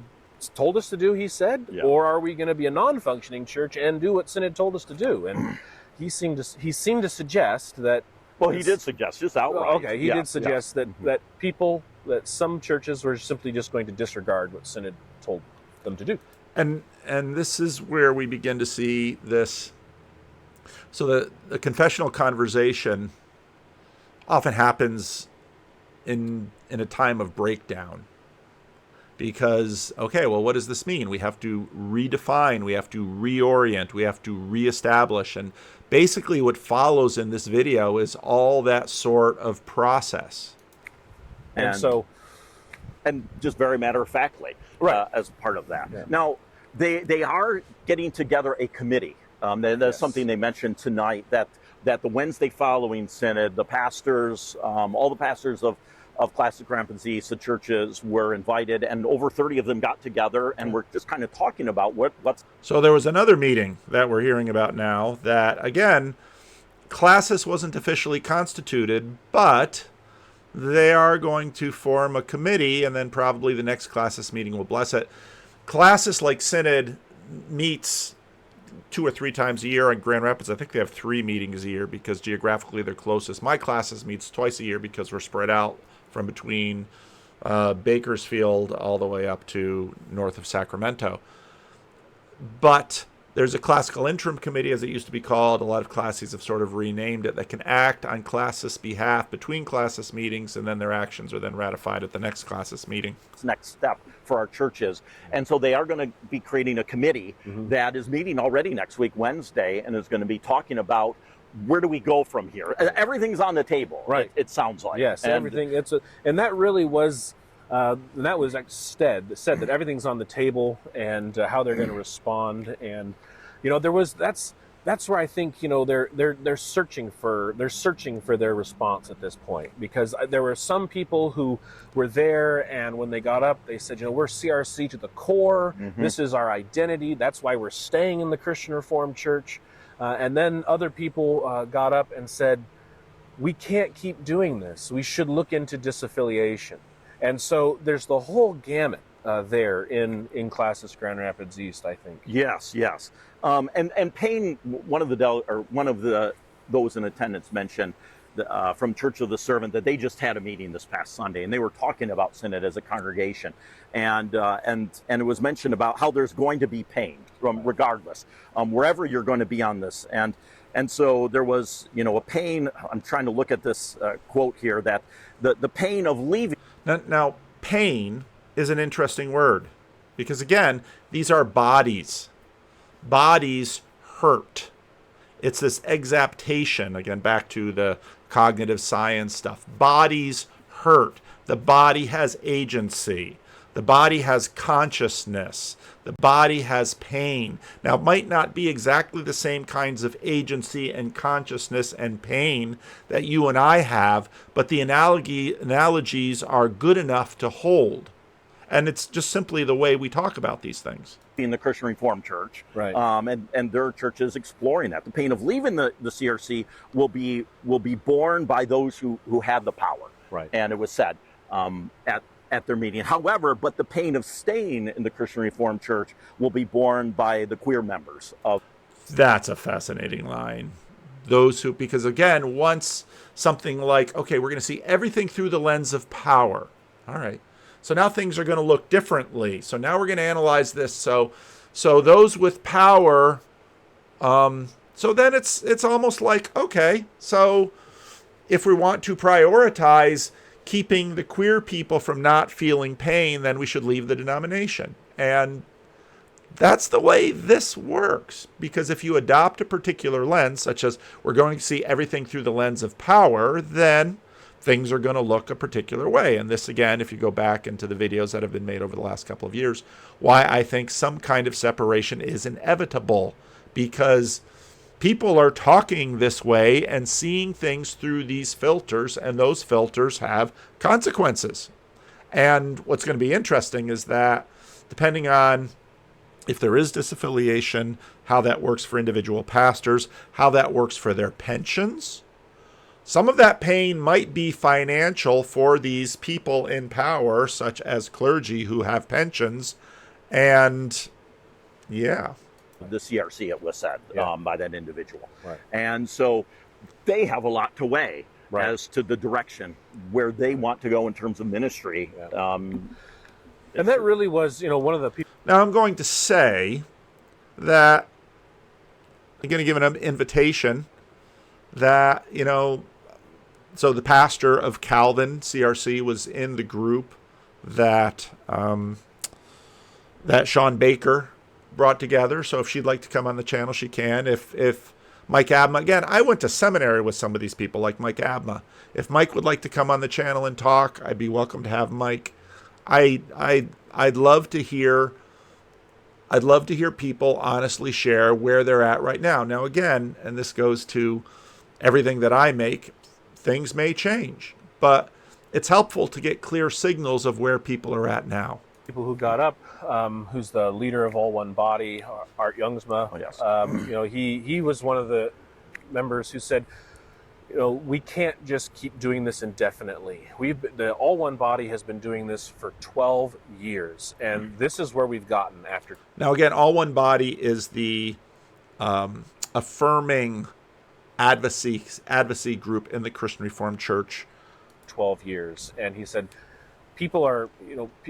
told us to do, he said? Yeah. Or are we going to be a non-functioning church and do what Synod told us to do? And he seemed to suggest that... Well, he did suggest, just outright. Okay, he did suggest that some churches were simply just going to disregard what Synod told them to do. And this is where we begin to see this. So the confessional conversation often happens in a time of breakdown. Because, okay, well, what does this mean? We have to redefine, we have to reorient, we have to reestablish. And basically what follows in this video is all that sort of process. And just very matter-of-factly, right, as part of that. Yeah. Now, they are getting together a committee. That's something they mentioned tonight, that the Wednesday following Synod, the pastors, all the pastors of Classic Rapids East, the churches were invited, and over 30 of them got together, and we're just kind of talking about what's... So there was another meeting that we're hearing about now that, again, Classis wasn't officially constituted, but they are going to form a committee, and then probably the next Classis meeting will bless it. Classis, like Synod, meets 2 or 3 times a year in Grand Rapids. I think they have 3 meetings a year because geographically they're closest. My Classis meets twice a year because we're spread out from between Bakersfield all the way up to north of Sacramento. But there's a classical interim committee, as it used to be called. A lot of Classis have sort of renamed it, that can act on Classis' behalf between Classis meetings, and then their actions are then ratified at the next Classis meeting. next step for our churches. And so they are going to be creating a committee that is meeting already next week, Wednesday, and is going to be talking about where do we go from here. Everything's on the table, right? It sounds like. Yes, and everything. And that really was, that was said that everything's on the table, and how they're going to respond. And that's where I think they're searching for their response at this point, because there were some people who were there, and when they got up, they said, we're CRC to the core. This is our identity. That's why we're staying in the Christian Reformed Church. And then other people got up and said, we can't keep doing this. We should look into disaffiliation. And so there's the whole gamut there in Classis Grand Rapids East, I think. Yes. And Payne, one of those in attendance mentioned from Church of the Servant that they just had a meeting this past Sunday, and they were talking about Synod as a congregation, and it was mentioned about how there's going to be pain regardless, wherever you're going to be on this, and so there was a pain. I'm trying to look at this quote here, that the pain of leaving. Now pain is an interesting word, because again, these are bodies. Bodies hurt. It's this exaptation, again, back to the cognitive science stuff. Bodies hurt. The body has agency. The body has consciousness. The body has pain. Now, it might not be exactly the same kinds of agency and consciousness and pain that you and I have, but the analogies are good enough to hold. And it's just simply the way we talk about these things. In the Christian Reformed Church, right? And their church is exploring that. The pain of leaving the CRC will be borne by those who have the power, right? And it was said at their meeting. However, but the pain of staying in the Christian Reformed Church will be borne by the queer members of. That's a fascinating line. Those who, because again, once something like, okay, we're going to see everything through the lens of power. All right. So now things are going to look differently. So now we're going to analyze this. So those with power. So then it's almost like, okay, so if we want to prioritize keeping the queer people from not feeling pain, then we should leave the denomination. And that's the way this works. Because if you adopt a particular lens, such as we're going to see everything through the lens of power, then things are going to look a particular way. And this, again, if you go back into the videos that have been made over the last couple of years, why I think some kind of separation is inevitable, because people are talking this way and seeing things through these filters, and those filters have consequences. And what's going to be interesting is that depending on if there is disaffiliation, how that works for individual pastors, how that works for their pensions. Some of that pain might be financial for these people in power, such as clergy who have pensions. And yeah. The CRC, it was said, by that individual. Right. And so they have a lot to weigh as to the direction where they want to go in terms of ministry. And that really was, one of the people. Now I'm going to say that I'm going to give an invitation that, so the pastor of Calvin CRC was in the group that that Sean Baker brought together. So if she'd like to come on the channel, she can. If Mike Abma, again, I went to seminary with some of these people like Mike Abma. If Mike would like to come on the channel and talk, I'd be welcome to have Mike. I'd love to hear people honestly share where they're at right now. Now again, and this goes to everything that I make, things may change, but it's helpful to get clear signals of where people are at now. People who got up, who's the leader of All One Body, Art Youngsma. Oh, yes. He was one of the members who said, we can't just keep doing this indefinitely. The All One Body has been doing this for 12 years, and this is where we've gotten after. Now again, All One Body is the affirming advocacy group in the Christian Reformed Church. 12 years, and he said people are,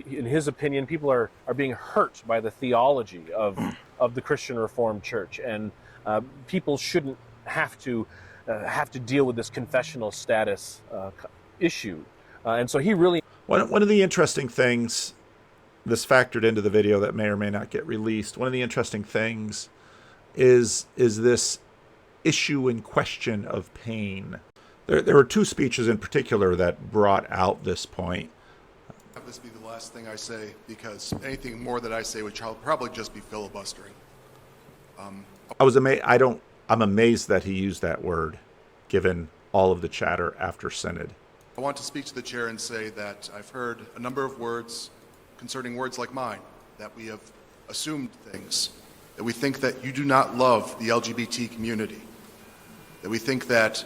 in his opinion, people are being hurt by the theology of the Christian Reformed Church, and people shouldn't have to deal with this confessional status issue. And so he really... One of the interesting things, this factored into the video that may or may not get released, one of the interesting things is this issue in question of pain. There were two speeches in particular that brought out this point. Have this be the last thing I say, because anything more that I say would probably just be filibustering. I'm amazed that he used that word, given all of the chatter after Synod. I want to speak to the chair and say that I've heard a number of words concerning words like mine, that we have assumed things, that we think that you do not love the LGBT community, that we think that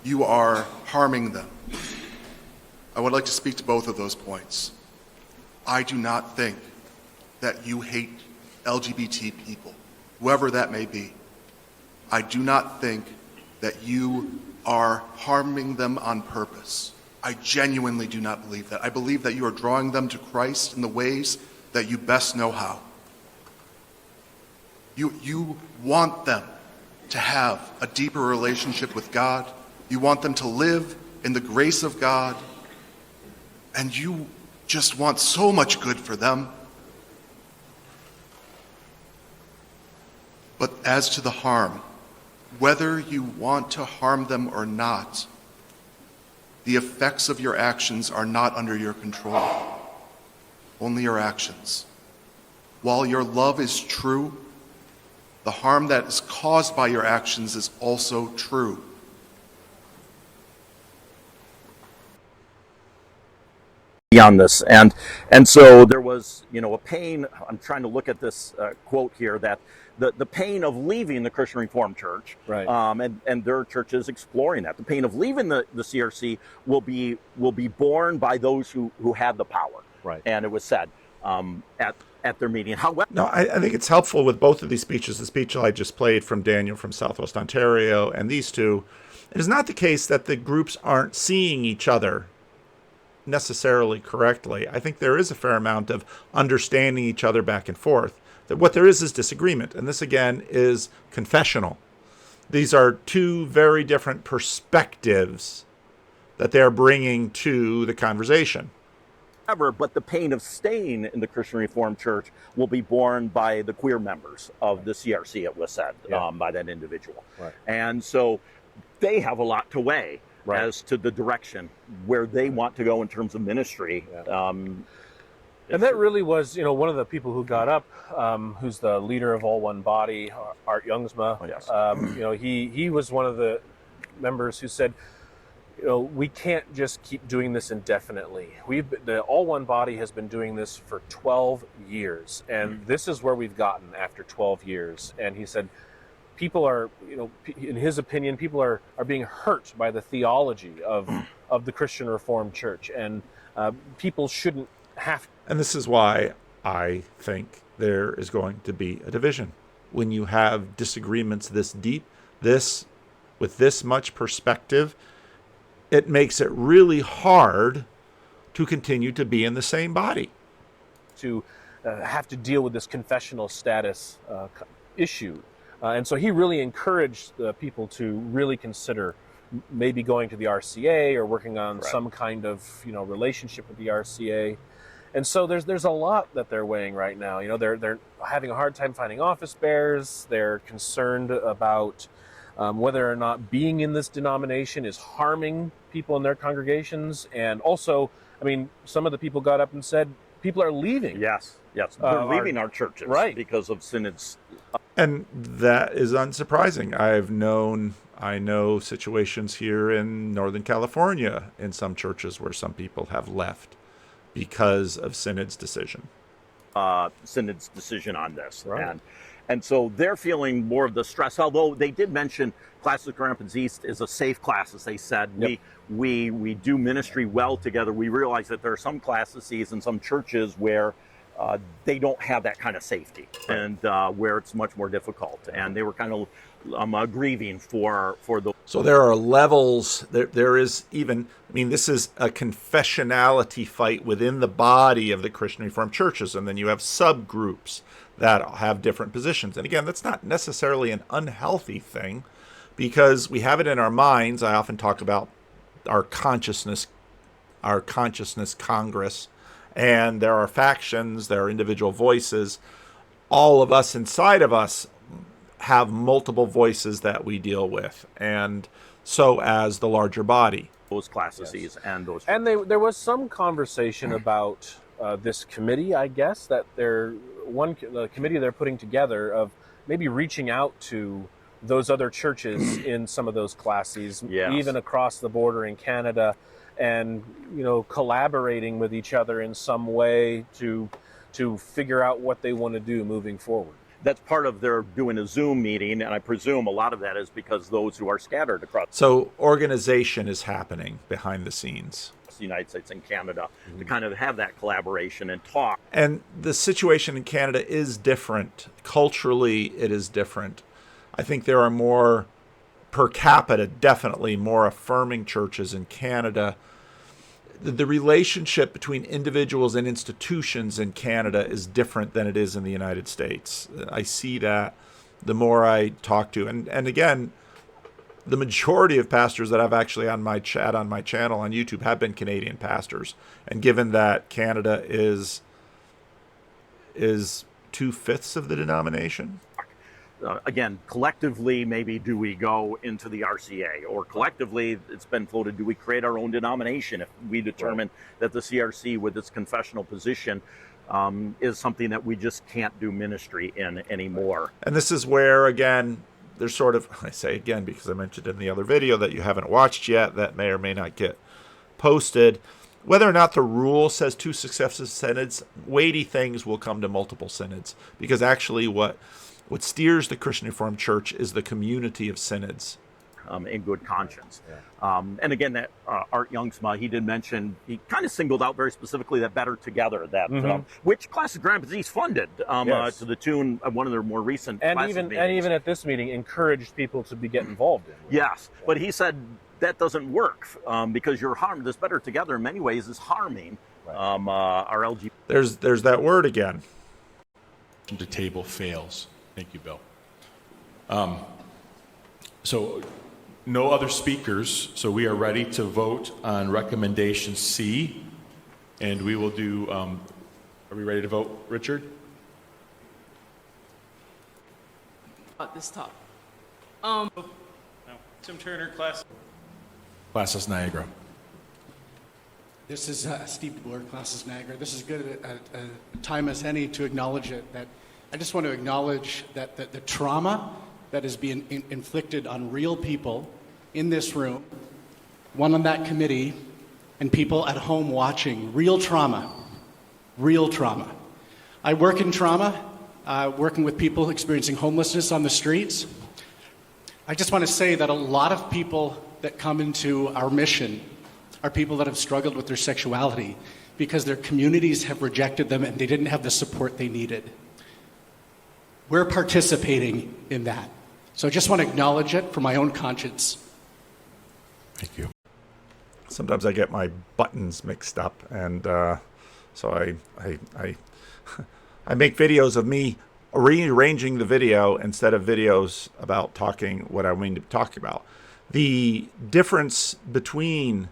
you are harming them. I would like to speak to both of those points. I do not think that you hate LGBT people, whoever that may be. I do not think that you are harming them on purpose. I genuinely do not believe that. I believe that you are drawing them to Christ in the ways that you best know how. You want them to have a deeper relationship with God. You want them to live in the grace of God. And you just want so much good for them. But as to the harm, whether you want to harm them or not, the effects of your actions are not under your control. Only your actions. While your love is true, the harm that is caused by your actions is also true. On this, and so there was, a pain. I'm trying to look at this quote here, that the pain of leaving the Christian Reformed Church, right, and their church is exploring that. The pain of leaving the CRC will be borne by those who have the power, right. And it was said at their meeting. However, no, I think it's helpful with both of these speeches. The speech I just played from Daniel from Southwest Ontario, and these two. It is not the case that the groups aren't seeing each other necessarily correctly. I think there is a fair amount of understanding each other back and forth. That what there is disagreement, and this again is confessional. These are two very different perspectives that they're bringing to the conversation. But the pain of staying in the Christian Reformed Church will be borne by the queer members of the CRC, it was said, by that individual. Right. And so they have a lot to weigh as to the direction where they want to go in terms of ministry. And that really was, one of the people who got up, who's the leader of All One Body, Art Youngsma. Oh, yes. He was one of the members who said, we can't just keep doing this indefinitely. The All One Body has been doing this for 12 years, and this is where we've gotten after 12 years. And he said, people are, in his opinion, people are being hurt by the theology of the Christian Reformed Church, and people shouldn't have. And this is why I think there is going to be a division. When you have disagreements this deep, with this much perspective, it makes it really hard to continue to be in the same body. To have to deal with this confessional status issue. And so he really encouraged people to really consider maybe going to the RCA or working on some kind of relationship with the RCA. And so there's a lot that they're weighing right now. They're having a hard time finding office bearers. They're concerned about whether or not being in this denomination is harming people in their congregations. And also, some of the people got up and said people are leaving. Yes. They're leaving our churches because of synods. And that is unsurprising. I know situations here in Northern California in some churches where some people have left because of Synod's decision. Synod's decision on this. Right. And so they're feeling more of the stress, although they did mention Classis Rapids East is a safe class, as they said. Yep. We do ministry well together. We realize that there are some classes and some churches where they don't have that kind of safety, and where it's much more difficult. And they were kind of grieving for the. So there are levels. There is even. This is a confessionality fight within the body of the Christian Reformed churches, and then you have subgroups that have different positions. And again, that's not necessarily an unhealthy thing, because we have it in our minds. I often talk about our consciousness Congress. And there are factions, there are individual voices. All of us inside of us have multiple voices that we deal with, and so as the larger body. Those classes and those. And there was some conversation about this committee, I guess, that the committee they're putting together of maybe reaching out to those other churches in some of those classes, even across the border in Canada, and collaborating with each other in some way to figure out what they want to do moving forward. That's part of their doing a Zoom meeting, and I presume a lot of that is because those who are scattered across. So organization is happening behind the scenes. The United States and Canada to kind of have that collaboration and talk. And the situation in Canada is different. Culturally, it is different. I think there are more per capita, definitely more affirming churches in Canada. The relationship between individuals and institutions in Canada is different than it is in the United States. I see that the more I talk to. And again, the majority of pastors that I've actually on my channel on YouTube have been Canadian pastors. And given that Canada is 2/5 of the denomination, again, collectively, maybe do we go into the RCA? Or collectively, it's been floated, do we create our own denomination if we determine that the CRC with its confessional position is something that we just can't do ministry in anymore? And this is where, again, there's sort of, I say again because I mentioned in the other video that you haven't watched yet, that may or may not get posted, whether or not the rule says 2 successive synods, weighty things will come to multiple synods, because actually what steers the Christian Reformed Church is the community of synods. In good conscience. And again, that Art Youngsma, he did mention, he kind of singled out very specifically that Better Together, that which Classis Rapids East funded to the tune of one of their more recent and even at this meeting encouraged people to get involved in. Yes, but he said that doesn't work because you're harmed. This Better Together in many ways is harming our LGBT. There's that word again. The table fails. Thank you, Bill. So no other speakers, so we are ready to vote on recommendation C, and we will do, are we ready to vote, Richard? At this top. Tim Turner, Classis Niagara. This is Steve DeBoer, Classis Niagara. This is good at a time as any to acknowledge it. That I just want to acknowledge that the trauma that is being inflicted on real people in this room one on that committee, and people at home watching. Real trauma. Real trauma. I work in trauma, working with people experiencing homelessness on the streets. I just want to say that a lot of people that come into our mission are people that have struggled with their sexuality because their communities have rejected them and they didn't have the support they needed. We're participating in that. So I just want to acknowledge it for my own conscience. Thank you. Sometimes I get my buttons mixed up, and so I make videos of me rearranging the video instead of videos about talking what I mean to talk about. The difference between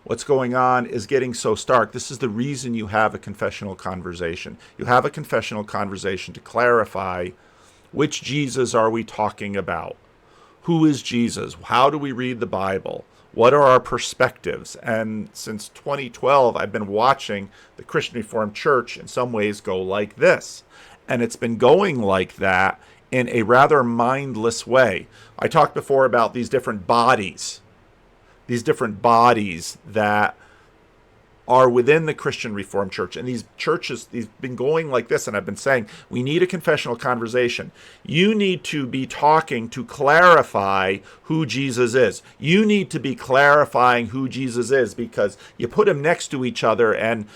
what's going on is getting so stark. This is the reason you have a confessional conversation. You have a confessional conversation to clarify which Jesus are we talking about? Who is Jesus? How do we read the Bible? What are our perspectives? And since 2012, I've been watching the Christian Reformed Church in some ways go like this. And it's been going like that in a rather mindless way. I talked before about these different bodies that are within the Christian Reformed Church. And these churches, they've been going like this, and I've been saying, we need a confessional conversation. You need to be talking to clarify who Jesus is. You need to be clarifying who Jesus is, because you put them next to each other and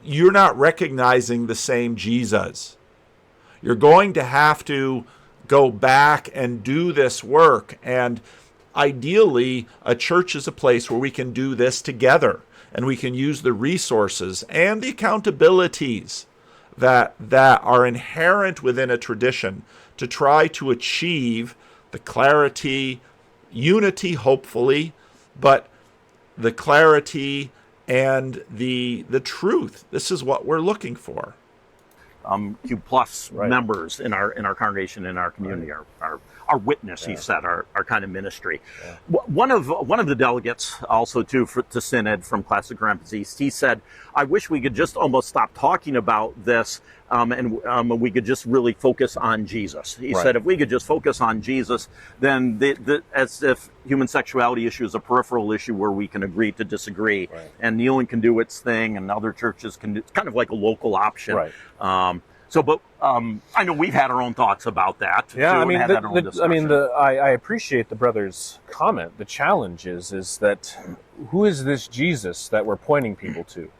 you're not recognizing the same Jesus. You're going to have to go back and do this work. And ideally, a church is a place where we can do this together. And we can use the resources and the accountabilities that are inherent within a tradition to try to achieve the clarity, unity, hopefully, but the clarity and the truth. This is what we're looking for. Q plus members in our congregation, in our community, our witness, he said, our kind of ministry. Yeah. One of the delegates also to Synod from Classic Rapids East, he said, I wish we could just almost stop talking about this and we could just really focus on Jesus. He said, if we could just focus on Jesus, then as if human sexuality issue is a peripheral issue where we can agree to disagree, and kneeling can do its thing and other churches can do, it's kind of like a local option. I know we've had our own thoughts about that. Yeah, too, I appreciate the brother's comment. The challenge is that who is this Jesus that we're pointing people to,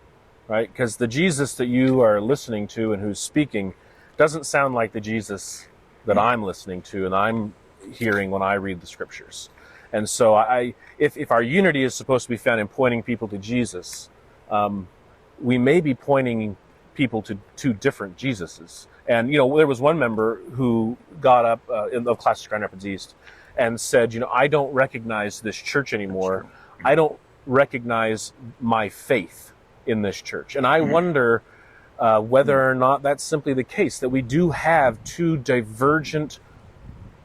right? Because the Jesus that you are listening to and who's speaking doesn't sound like the Jesus that I'm listening to and I'm hearing when I read the scriptures. And so if our unity is supposed to be found in pointing people to Jesus, we may be pointing people to two different Jesuses. And, there was one member who got up of Classis Grand Rapids East and said, I don't recognize this church anymore. I don't recognize my faith in this church. And I wonder whether or not that's simply the case, that we do have two divergent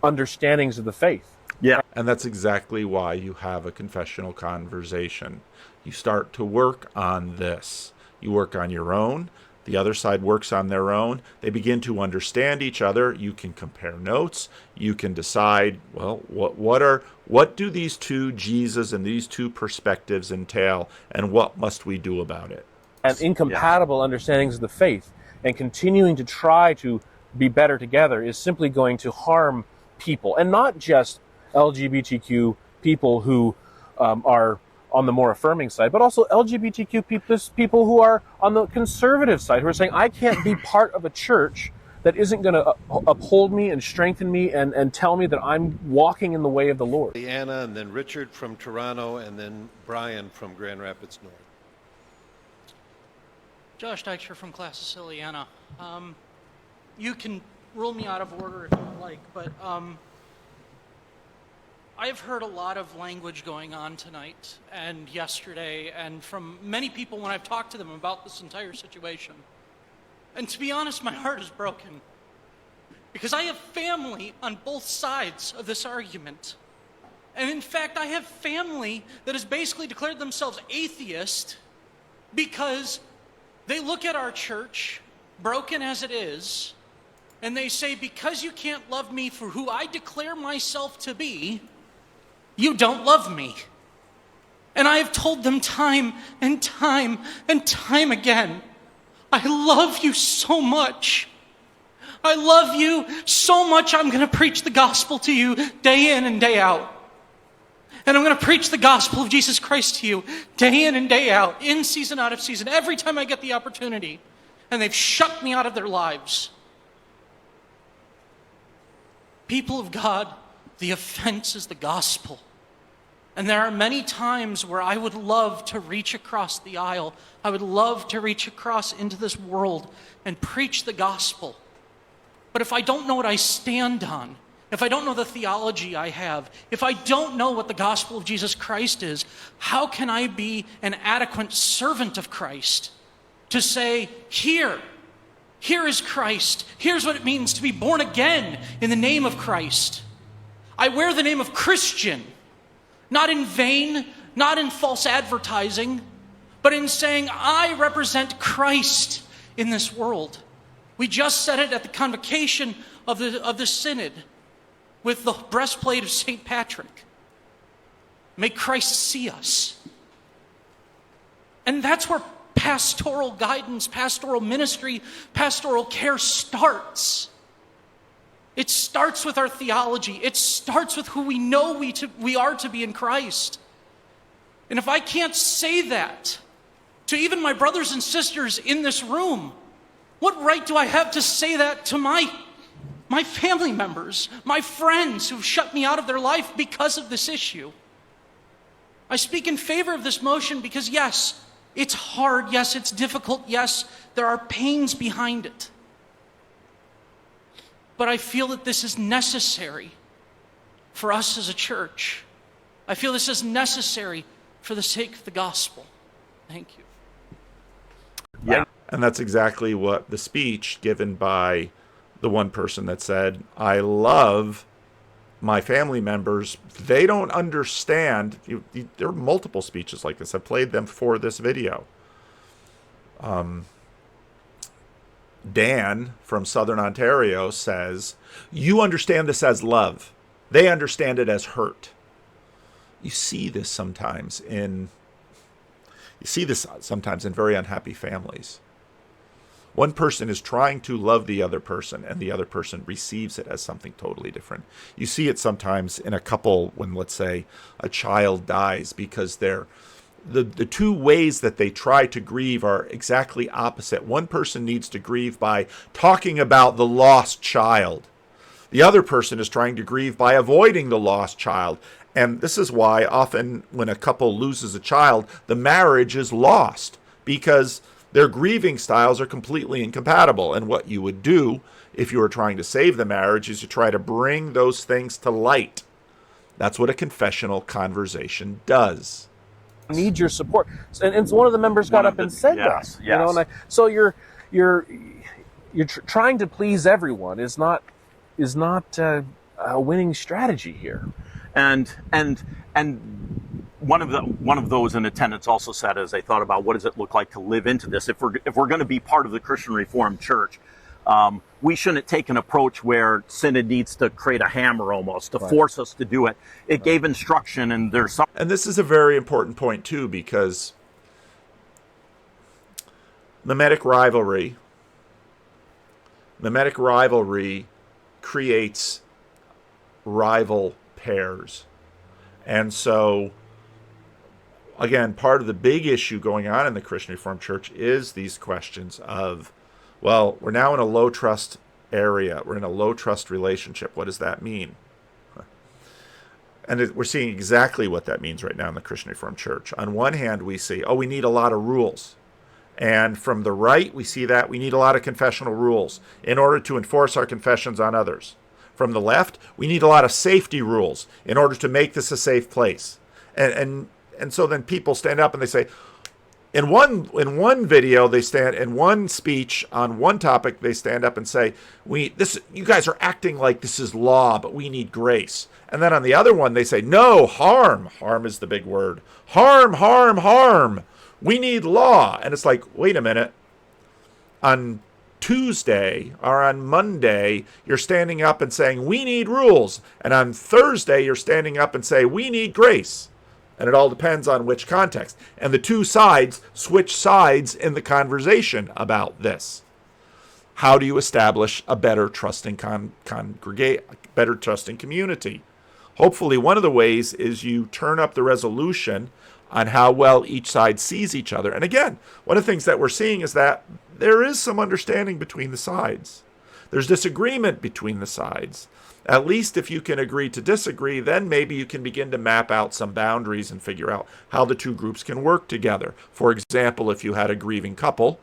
understandings of the faith. Yeah. And that's exactly why you have a confessional conversation. You start to work on this. You work on your own. The other side works on their own. They begin to understand each other. You can compare notes. You can decide, well, what do these two Jesus and these two perspectives entail, and what must we do about it? And incompatible understandings of the faith and continuing to try to be better together is simply going to harm people, and not just LGBTQ people who are on the more affirming side, but also LGBTQ people who are on the conservative side, who are saying, I can't be part of a church that isn't going to uphold me and strengthen me and tell me that I'm walking in the way of the Lord. Anna, and then Richard from Toronto, and then Brian from Grand Rapids North. Josh Dykstra from Classis, Ileana. You can rule me out of order if you like, but I've heard a lot of language going on tonight and yesterday, and from many people when I've talked to them about this entire situation. And to be honest, my heart is broken, because I have family on both sides of this argument. And in fact, I have family that has basically declared themselves atheist because they look at our church, broken as it is, and they say, because you can't love me for who I declare myself to be, you don't love me. And I have told them time and time and time again, I love you so much. I love you so much, I'm going to preach the gospel to you day in and day out. And I'm going to preach the gospel of Jesus Christ to you day in and day out, in season, out of season, every time I get the opportunity. And they've shut me out of their lives. People of God, the offense is the gospel. And there are many times where I would love to reach across the aisle. I would love to reach across into this world and preach the gospel. But if I don't know what I stand on, if I don't know the theology I have, if I don't know what the gospel of Jesus Christ is, how can I be an adequate servant of Christ to say, here is Christ. Here's what it means to be born again in the name of Christ. I wear the name of Christian, not in vain, not in false advertising, but in saying I represent Christ in this world. We just said it at the convocation of the Synod with the breastplate of St. Patrick. May Christ see us. And that's where pastoral guidance, pastoral ministry, pastoral care starts. It starts with our theology. It starts with who we know we are to be in Christ. And if I can't say that to even my brothers and sisters in this room, what right do I have to say that to my family members, my friends who've shut me out of their life because of this issue? I speak in favor of this motion because yes, it's hard. Yes, it's difficult. Yes, there are pains behind it. But I feel that this is necessary for us as a church. I feel this is necessary for the sake of the gospel. Thank you. Yeah. And that's exactly what the speech given by the one person that said, I love my family members. They don't understand. There are multiple speeches like this. I played them for this video. Dan from Southern Ontario says, you understand this as love. They understand it as hurt. You see this sometimes in very unhappy families. One person is trying to love the other person, and the other person receives it as something totally different. You see it sometimes in a couple when, let's say, a child dies, because the two ways that they try to grieve are exactly opposite. One person needs to grieve by talking about the lost child. The other person is trying to grieve by avoiding the lost child. And this is why often when a couple loses a child, the marriage is lost, because their grieving styles are completely incompatible. And what you would do if you were trying to save the marriage is you try to bring those things to light. That's what a confessional conversation does. Need your support, and one of the members got up and said that. You know, and so you're trying to please everyone is not a winning strategy here. And one of those in attendance also said, as they thought about what does it look like to live into this, if we're going to be part of the Christian Reformed Church, we shouldn't take an approach where Synod needs to create a hammer almost to force us to do it. It gave instruction, and there's some. And this is a very important point too, because mimetic rivalry creates rival pairs. And so, again, part of the big issue going on in the Christian Reformed Church is these questions of, well, we're now in a low trust area. We're in a low trust relationship. What does that mean? And we're seeing exactly what that means right now in the Christian Reformed Church. On one hand, we see, we need a lot of rules. And from the right, we see that we need a lot of confessional rules in order to enforce our confessions on others. From the left, we need a lot of safety rules in order to make this a safe place. And so then people stand up and they say, in one video, in one speech on one topic, they stand up and say, you guys are acting like this is law, but we need grace. And then on the other one, they say, no, harm is the big word. Harm. We need law. And it's like, wait a minute. On Tuesday or on Monday, you're standing up and saying, we need rules. And on Thursday, you're standing up and say, we need grace. And it all depends on which context. And the two sides switch sides in the conversation about this. How do you establish a better trusting better trusting community? Hopefully, one of the ways is you turn up the resolution on how well each side sees each other. And again, one of the things that we're seeing is that there is some understanding between the sides. There's disagreement between the sides. At least if you can agree to disagree, then maybe you can begin to map out some boundaries and figure out how the two groups can work together. For example, if you had a grieving couple,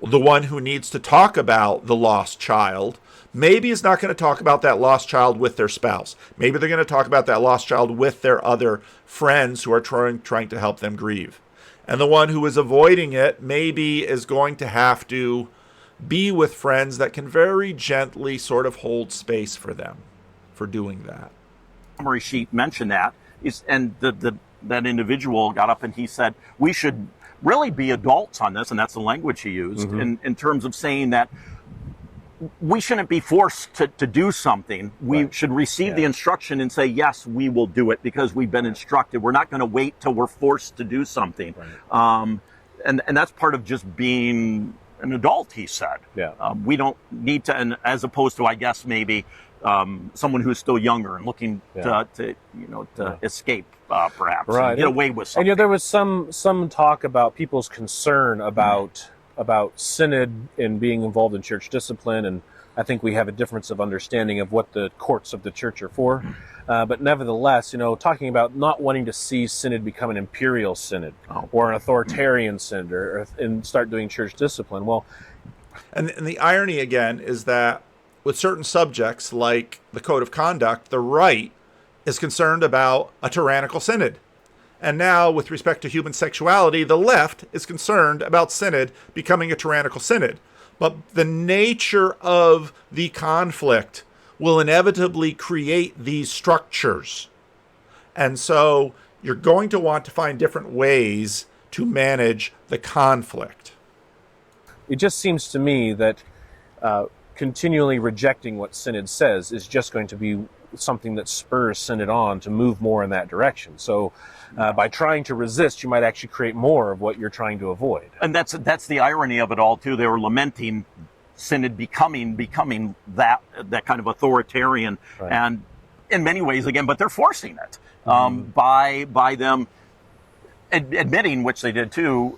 the one who needs to talk about the lost child maybe is not going to talk about that lost child with their spouse. Maybe they're going to talk about that lost child with their other friends who are trying to help them grieve. And the one who is avoiding it maybe is going to have to be with friends that can very gently sort of hold space for them for doing that. Summary sheet mentioned that, and that individual got up and he said, we should really be adults on this, and that's the language he used, in terms of saying that we shouldn't be forced to do something. We should receive the instruction and say, yes, we will do it because we've been instructed. We're not going to wait till we're forced to do something. And that's part of just being an adult, he said. We don't need to, and as opposed to, I guess, maybe someone who's still younger and looking to escape, perhaps, and get away with something. And there was some talk about people's concern about synod and being involved in church discipline, and I think we have a difference of understanding of what the courts of the church are for. But nevertheless, talking about not wanting to see synod become an imperial synod or an authoritarian synod and start doing church discipline. Well, and the irony again is that with certain subjects like the code of conduct, the right is concerned about a tyrannical synod. And now, with respect to human sexuality, the left is concerned about synod becoming a tyrannical synod. But the nature of the conflict will inevitably create these structures. And so you're going to want to find different ways to manage the conflict. It just seems to me that continually rejecting what synod says is just going to be something that spurs synod on to move more in that direction. So by trying to resist, you might actually create more of what you're trying to avoid. And that's the irony of it all, too. They were lamenting synod becoming that kind of authoritarian, and in many ways, again, but they're forcing it by them admitting, which they did too.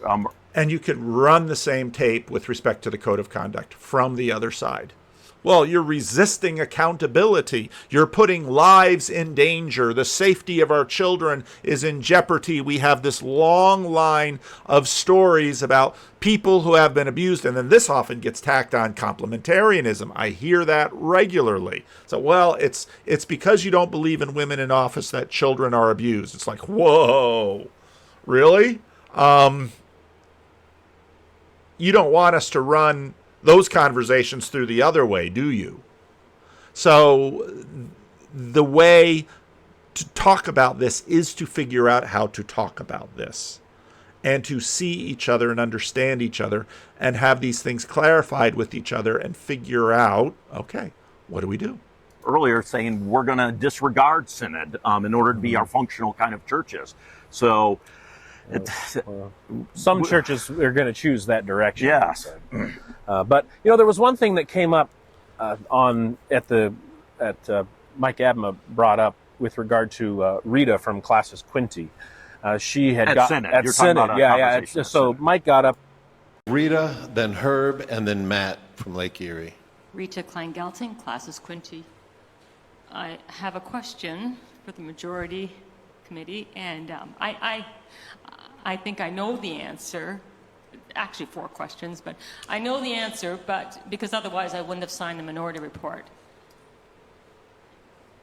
And you could run the same tape with respect to the code of conduct from the other side. Well, you're resisting accountability. You're putting lives in danger. The safety of our children is in jeopardy. We have this long line of stories about people who have been abused. And then this often gets tacked on complementarianism. I hear that regularly. So, well, it's because you don't believe in women in office that children are abused. It's like, whoa, really? You don't want us to run those conversations through the other way, do you? So the way to talk about this is to figure out how to talk about this and to see each other and understand each other and have these things clarified with each other and figure out, okay, what do we do? Earlier saying we're going to disregard synod in order to be our functional kind of churches. So some churches are going to choose that direction. Yes. But there was one thing that came up at Mike Abma brought up with regard to Rita from Classis Quinty. She had got Synod. at You're talking Synod. about Yeah. So Mike got up. Rita, then Herb, and then Matt from Lake Erie. Rita Klein-Gelting, Classis Quinty. I have a question for the majority committee, and I think I know the answer. Actually, 4 questions, but I know the answer, but because otherwise I wouldn't have signed the minority report.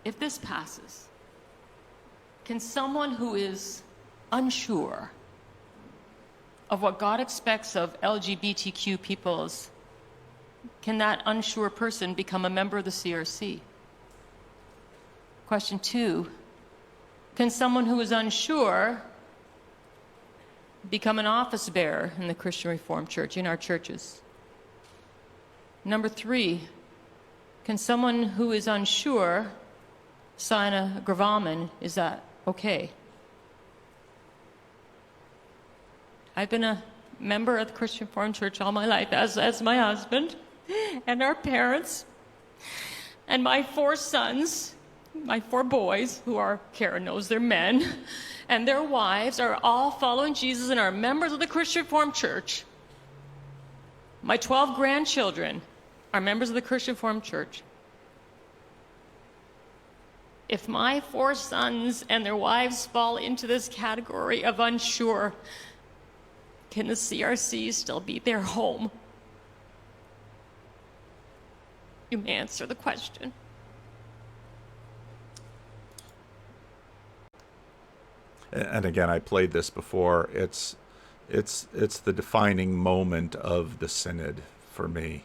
If this passes, can someone who is unsure of what God expects of LGBTQ peoples, can that unsure person become a member of the CRC? Question 2, can someone who is unsure become an office bearer in the Christian Reformed Church, in our churches? Number 3, can someone who is unsure sign a gravamen? Is that okay? I've been a member of the Christian Reformed Church all my life, as my husband and our parents and my 4 sons, my 4 boys, who are, Karen knows they're men, and their wives are all following Jesus and are members of the Christian Reformed Church. My 12 grandchildren are members of the Christian Reformed Church. If my 4 sons and their wives fall into this category of unsure, can the CRC still be their home? You may answer the question. And again, I played this before. It's the defining moment of the synod for me.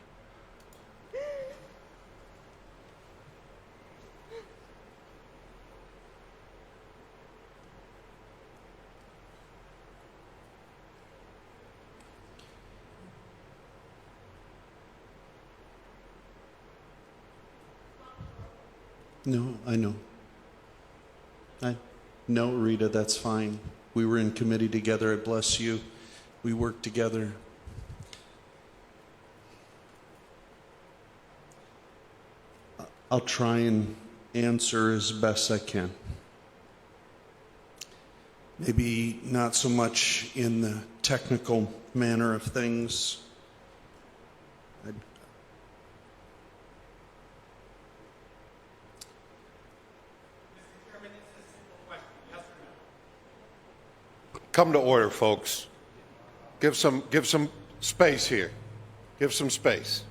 No, I know. No, Rita, that's fine. We were in committee together. I bless you. We worked together. I'll try and answer as best I can. Maybe not so much in the technical manner of things. Come to order, folks. Give some space here. Give some space.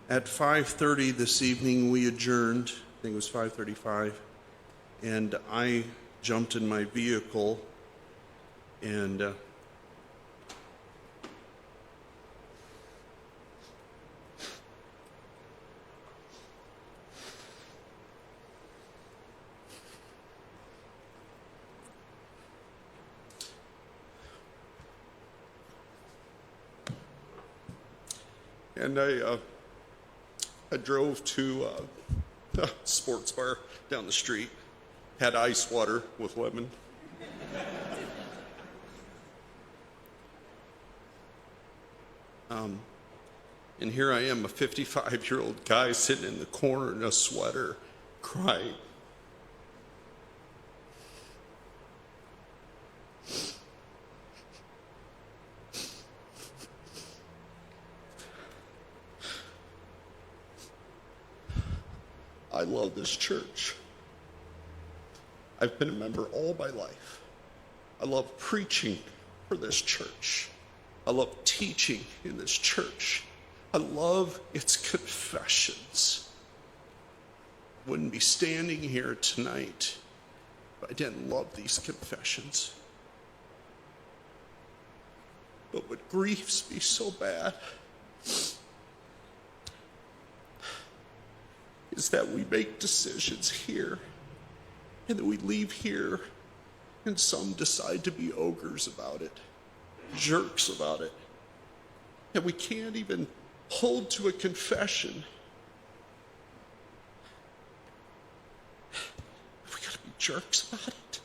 At 5:30 this evening, we adjourned. I think it was 5:35. And I jumped in my vehicle and I drove to a sports bar down the street, had ice water with lemon. And here I am, a 55-year-old guy sitting in the corner in a sweater, crying. I love this church. I've been a member all my life. I love preaching for this church. I love teaching in this church. I love its confessions. I wouldn't be standing here tonight if I didn't love these confessions. But what grieves me so bad is that we make decisions here and then we leave here and some decide to be ogres about it, jerks about it. And we can't even hold to a confession. We gotta be jerks about it.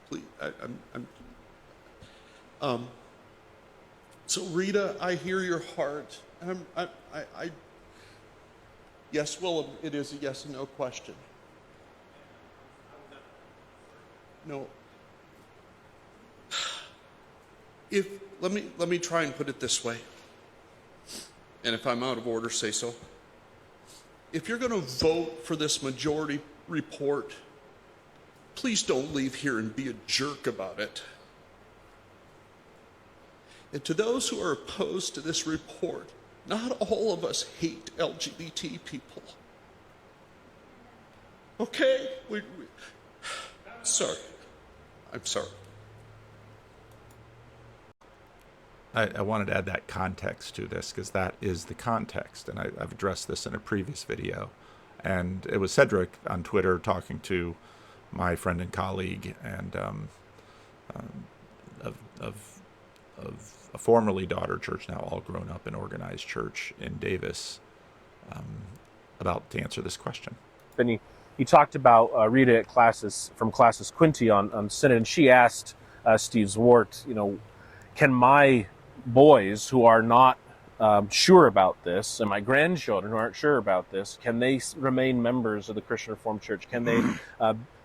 Please, so Rita, I hear your heart. Yes, well, it is a yes and no question. No. Let me try and put it this way. And if I'm out of order, say so. If you're going to vote for this majority report, please don't leave here and be a jerk about it. And to those who are opposed to this report, not all of us hate LGBT people. Okay? Sorry. I'm sorry. I wanted to add that context to this because that is the context, and I've addressed this in a previous video. And it was Cedric on Twitter talking to my friend and colleague and of a formerly daughter church, now all grown up and organized church in Davis, to answer this question. And he talked about Rita at Classis, from Classis Quinty on Synod, and she asked Steve Zwart, can my boys who are not sure about this, and my grandchildren who aren't sure about this, can they remain members of the Christian Reformed Church? Can they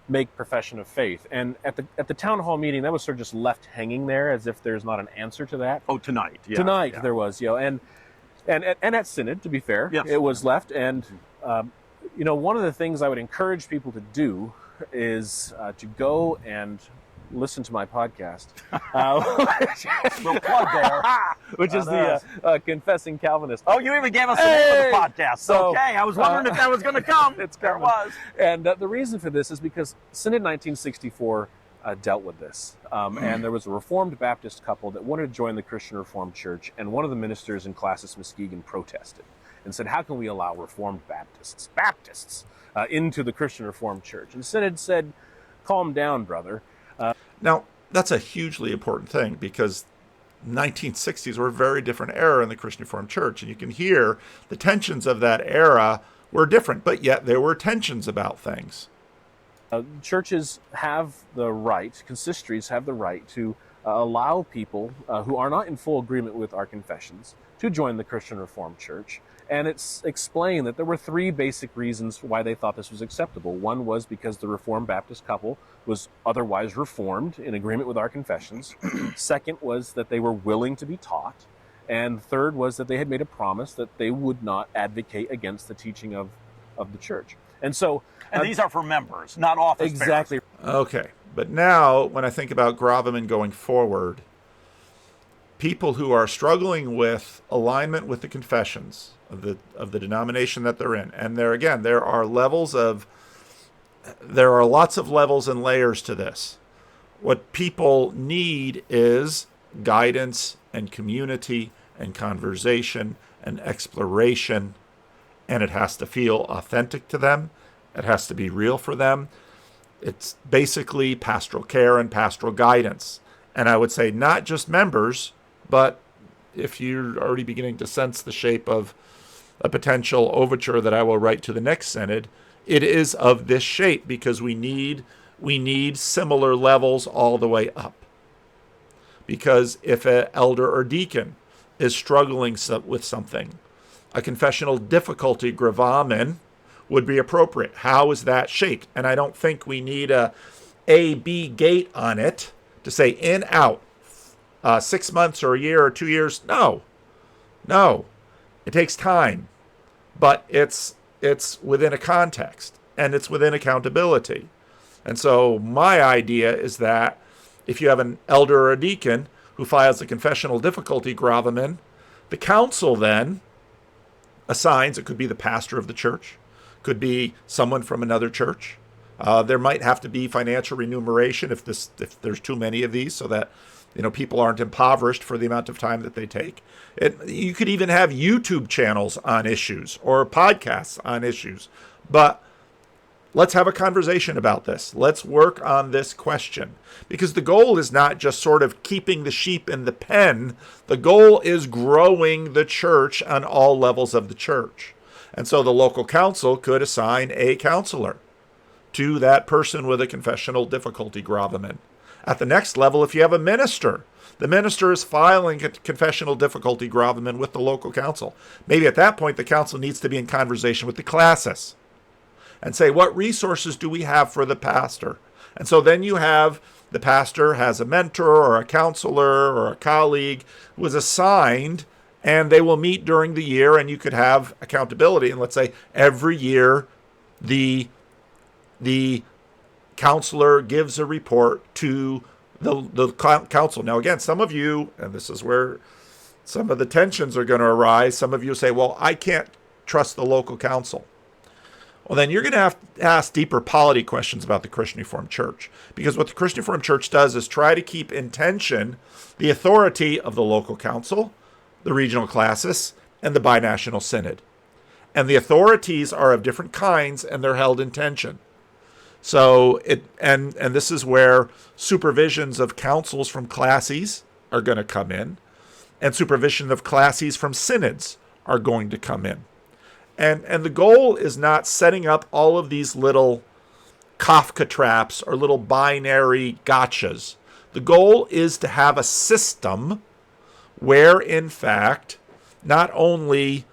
make profession of faith? And at the town hall meeting, that was sort of just left hanging there as if there's not an answer to that. Oh, tonight. Yeah, Tonight yeah. there was, and at Synod, to be fair, Yes. it was left. And one of the things I would encourage people to do is to go and listen to my podcast, Little plug there. which is the Confessing Calvinist. Oh, you even gave us the name of the podcast. So, okay, I was wondering if that was going to come. It's There coming. was. And the reason for this is because Synod 1964 dealt with this. And there was a Reformed Baptist couple that wanted to join the Christian Reformed Church, and one of the ministers in Classis Muskegon protested and said, how can we allow Reformed Baptists into the Christian Reformed Church? And Synod said, calm down, brother. Now, that's a hugely important thing, because 1960s were a very different era in the Christian Reformed Church, and you can hear the tensions of that era were different, but yet there were tensions about things. Churches have the right, consistories have the right to allow people who are not in full agreement with our confessions to join the Christian Reformed Church. And it's explained that there were three basic reasons why they thought this was acceptable. One was because the Reformed Baptist couple was otherwise reformed in agreement with our confessions. Second was that they were willing to be taught. And third was that they had made a promise that they would not advocate against the teaching of the church. And so... And these are for members, not office exactly. bearers. Okay, but now when I think about gravamen going forward, people who are struggling with alignment with the confessions of the denomination that they're in, and there are lots of levels and layers to this. What people need is guidance and community and conversation and exploration, and it has to feel authentic to them. It has to be real for them. It's basically pastoral care and pastoral guidance. And I would say not just members, but if you're already beginning to sense the shape of a potential overture that I will write to the next synod, it is of this shape, because we need similar levels all the way up. Because if an elder or deacon is struggling with something, a confessional difficulty gravamen would be appropriate. How is that shaped? And I don't think we need a A-B gate on it to say in, out, 6 months or a year or 2 years. No. It takes time, but it's within a context, and it's within accountability. And so my idea is that if you have an elder or a deacon who files a confessional difficulty gravamen, the council then assigns, it could be the pastor of the church, could be someone from another church. There might have to be financial remuneration if there's too many of these, so that people aren't impoverished for the amount of time that they take. You could even have YouTube channels on issues or podcasts on issues. But let's have a conversation about this. Let's work on this question. Because the goal is not just sort of keeping the sheep in the pen. The goal is growing the church on all levels of the church. And so the local council could assign a counselor to that person with a confessional difficulty gravamen. At the next level, if you have a minister, the minister is filing a confessional difficulty gravamen with the local council. Maybe at that point, the council needs to be in conversation with the Classis and say, what resources do we have for the pastor? And so then you have the pastor has a mentor or a counselor or a colleague who is assigned, and they will meet during the year, and you could have accountability. And let's say every year the counselor gives a report to the council. Now, again, some of you, and this is where some of the tensions are going to arise, some of you say, well, I can't trust the local council. Well, then you're going to have to ask deeper polity questions about the Christian Reformed Church. Because what the Christian Reformed Church does is try to keep in tension the authority of the local council, the regional Classis, and the binational synod. And the authorities are of different kinds, and they're held in tension. So and this is where supervisions of councils from Classis are going to come in, and supervision of Classis from synods are going to come in. And the goal is not setting up all of these little Kafka traps or little binary gotchas. The goal is to have a system where, in fact, not only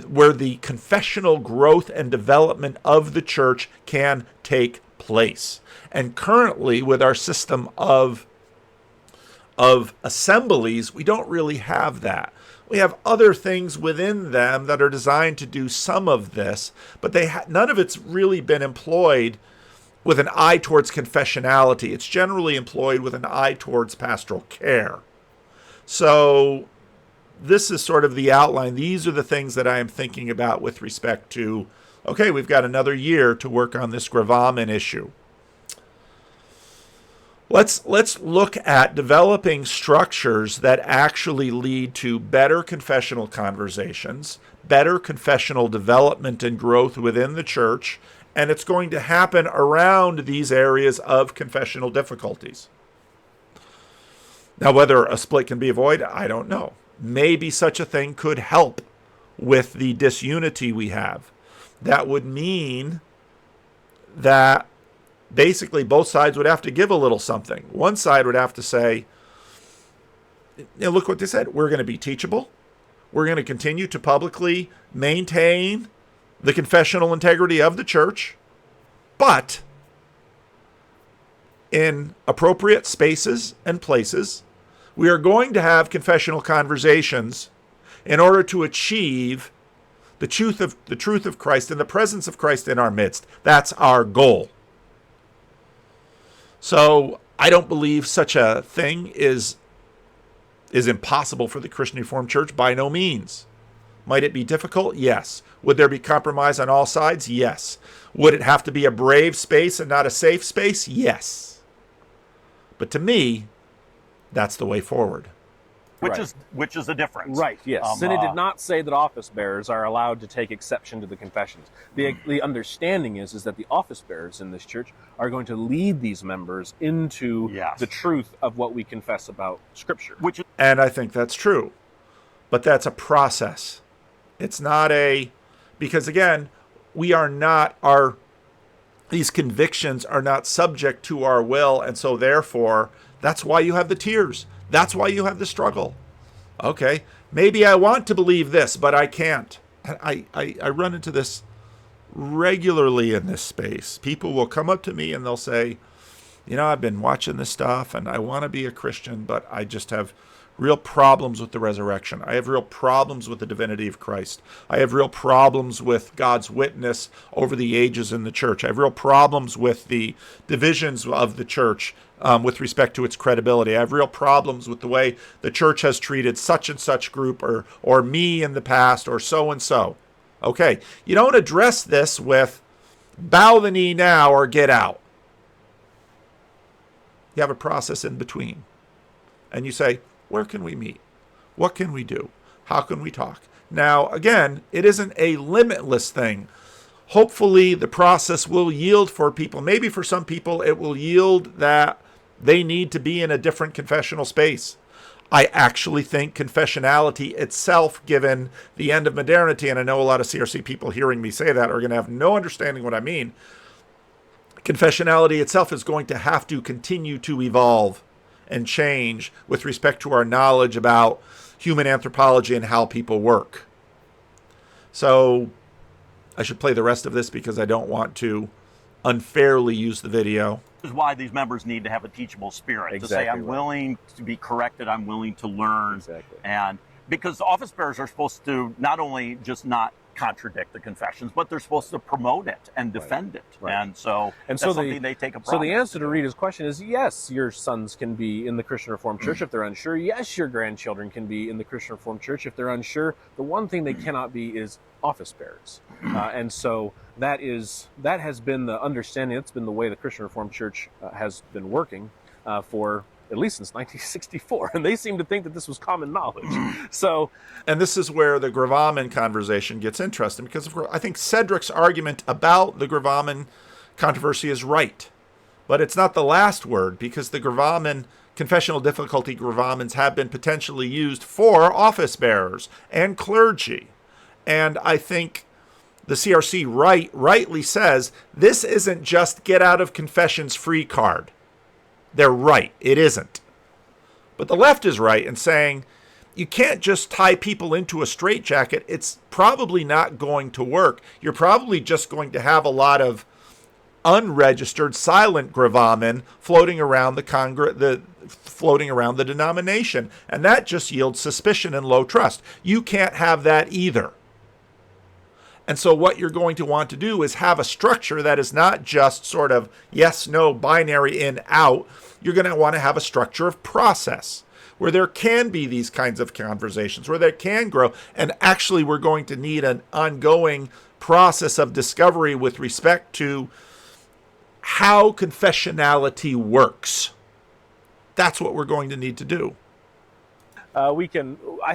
where the confessional growth and development of the church can take place. And currently, with our system of assemblies, we don't really have that. We have other things within them that are designed to do some of this, but none of it's really been employed with an eye towards confessionality. It's generally employed with an eye towards pastoral care. So this is sort of the outline. These are the things that I am thinking about with respect to, okay, we've got another year to work on this gravamen issue. Let's look at developing structures that actually lead to better confessional conversations, better confessional development and growth within the church, and it's going to happen around these areas of confessional difficulties. Now, whether a split can be avoided, I don't know. Maybe such a thing could help with the disunity we have. That would mean that basically both sides would have to give a little something. One side would have to say, look what they said, we're going to be teachable. We're going to continue to publicly maintain the confessional integrity of the church, but in appropriate spaces and places, we are going to have confessional conversations in order to achieve the truth of Christ and the presence of Christ in our midst. That's our goal. So I don't believe such a thing is impossible for the Christian Reformed Church. By no means. Might it be difficult? Yes. Would there be compromise on all sides? Yes. Would it have to be a brave space and not a safe space? Yes. But to me, that's the way forward. Which is a difference. Right, yes. Synod did not say that office bearers are allowed to take exception to the confessions. The understanding is that the office bearers in this church are going to lead these members into the truth of what we confess about Scripture. And I think that's true. But that's a process. It's not because again, these convictions are not subject to our will, and so therefore, that's why you have the tears. That's why you have the struggle. Okay, maybe I want to believe this, but I can't. I run into this regularly in this space. People will come up to me and they'll say, I've been watching this stuff and I want to be a Christian, but I just have real problems with the resurrection. I have real problems with the divinity of Christ. I have real problems with God's witness over the ages in the church. I have real problems with the divisions of the church with respect to its credibility. I have real problems with the way the church has treated such and such group or me in the past or so and so. Okay, you don't address this with bow the knee now or get out. You have a process in between. And you say, where can we meet? What can we do? How can we talk? Now, again, it isn't a limitless thing. Hopefully, the process will yield for people. Maybe for some people, it will yield that they need to be in a different confessional space. I actually think confessionality itself, given the end of modernity, and I know a lot of CRC people hearing me say that are going to have no understanding what I mean. Confessionality itself is going to have to continue to evolve and change with respect to our knowledge about human anthropology and how people work. So I should play the rest of this because I don't want to unfairly use the video. This is why these members need to have a teachable spirit. To say, I'm willing to be corrected, I'm willing to learn. Exactly. And because office bearers are supposed to not only just not contradict the confessions, but they're supposed to promote it and defend it. Right. And so that's something they take a problem. So the answer to Rita's question is yes, your sons can be in the Christian Reformed Church if they're unsure. Yes, your grandchildren can be in the Christian Reformed Church if they're unsure. The one thing they cannot be is office bearers. And so that has been the understanding. It's been the way the Christian Reformed Church has been working for at least since 1964, and they seem to think that this was common knowledge. And this is where the gravamen conversation gets interesting, because of course I think Cedric's argument about the gravamen controversy is right, but it's not the last word, because the gravamen, confessional difficulty gravamens, have been potentially used for office bearers and clergy, and I think the CRC rightly says this isn't just get out of confessions free card. They're right. It isn't. But the left is right in saying you can't just tie people into a straitjacket. It's probably not going to work. You're probably just going to have a lot of unregistered silent gravamen floating around floating around the denomination, and that just yields suspicion and low trust. You can't have that either. And so what you're going to want to do is have a structure that is not just sort of yes, no, binary in, out. You're going to want to have a structure of process where there can be these kinds of conversations, where they can grow. And actually, we're going to need an ongoing process of discovery with respect to how confessionality works. That's what we're going to need to do. I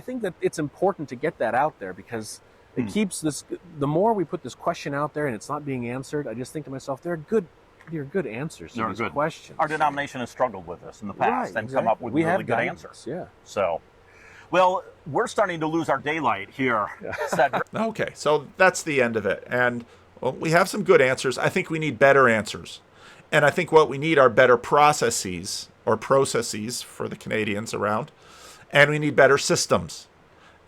think that it's important to get that out there because it keeps this, the more we put this question out there and it's not being answered, I just think to myself, there are good answers to these questions. Our denomination has struggled with this in the past and come up with really good answers. Yeah. So, well, we're starting to lose our daylight here, Cedric. Okay, so that's the end of it. And well, we have some good answers. I think we need better answers. And I think what we need are better processes for the Canadians around. And we need better systems.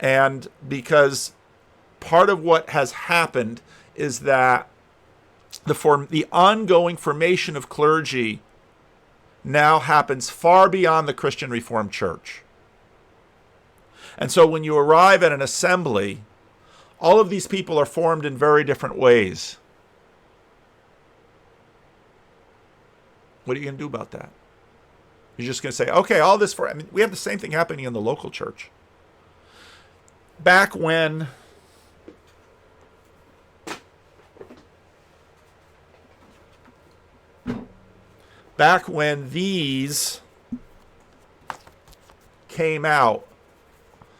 And because part of what has happened is that the ongoing formation of clergy now happens far beyond the Christian Reformed Church. And so when you arrive at an assembly, all of these people are formed in very different ways. What are you going to do about that? You're just going to say, okay, all this we have the same thing happening in the local church. Back when these came out,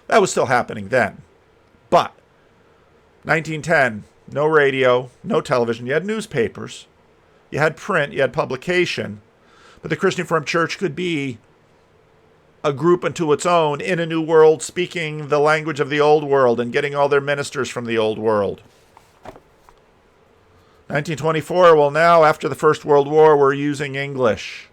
that was still happening then. But 1910, no radio, no television. You had newspapers, you had print, you had publication. But the Christian Reformed Church could be a group unto its own in a new world, speaking the language of the old world and getting all their ministers from the old world. 1924, well, now after the First World War, we're using English.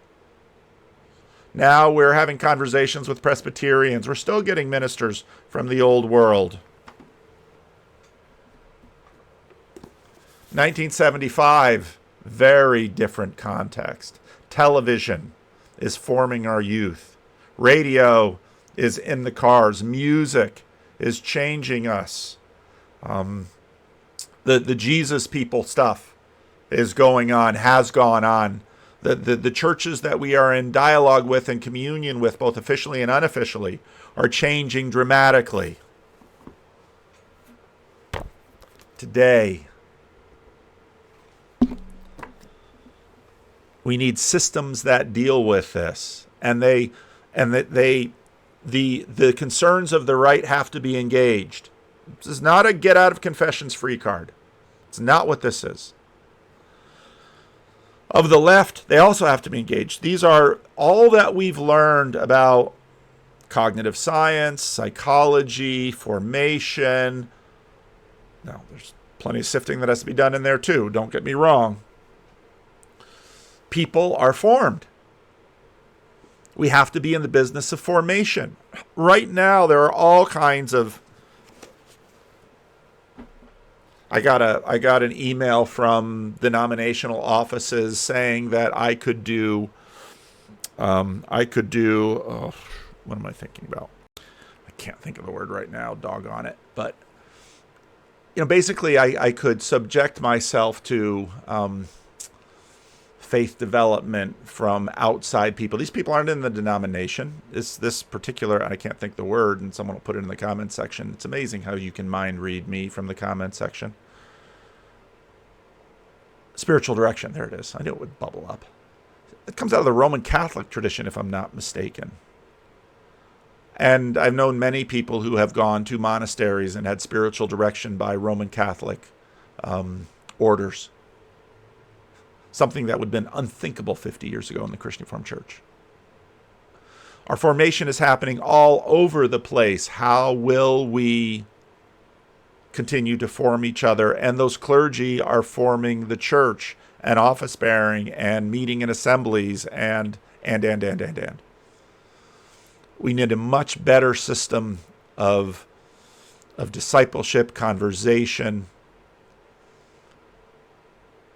Now we're having conversations with Presbyterians. We're still getting ministers from the old world. 1975, very different context. Television is forming our youth. Radio is in the cars. Music is changing us. The Jesus people stuff is going on, has gone on. The churches that we are in dialogue with and communion with, both officially and unofficially, are changing dramatically. Today, we need systems that deal with this, and the concerns of the right have to be engaged. This is not a get out of confessions free card. It's not what this is. Of the left, they also have to be engaged. These are all that we've learned about cognitive science, psychology, formation. Now, there's plenty of sifting that has to be done in there too. Don't get me wrong. People are formed. We have to be in the business of formation. Right now, there are all kinds of... I got an email from denominational offices saying that I could do, what am I thinking about? I can't think of the word right now, doggone it. But, basically I could subject myself to faith development from outside people. These people aren't in the denomination. This particular, and I can't think the word, and someone will put it in the comment section. It's amazing how you can mind read me from the comment section. Spiritual direction, there it is. I knew it would bubble up. It comes out of the Roman Catholic tradition, if I'm not mistaken. And I've known many people who have gone to monasteries and had spiritual direction by Roman Catholic orders. Something that would have been unthinkable 50 years ago in the Christian Reformed Church. Our formation is happening all over the place. How will we continue to form each other, and those clergy are forming the church and office bearing and meeting in assemblies and. We need a much better system of discipleship, conversation,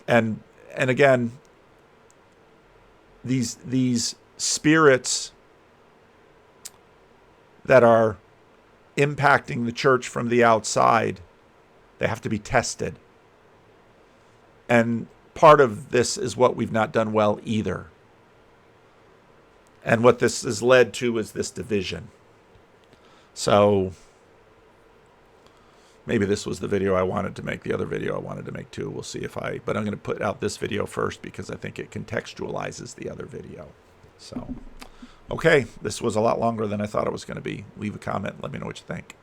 and again, these spirits that are impacting the church from the outside, they have to be tested. And part of this is what we've not done well either. And what this has led to is this division. So maybe this was the video I wanted to make. The other video I wanted to make too. We'll see but I'm going to put out this video first because I think it contextualizes the other video. So, okay, this was a lot longer than I thought it was going to be. Leave a comment. Let me know what you think.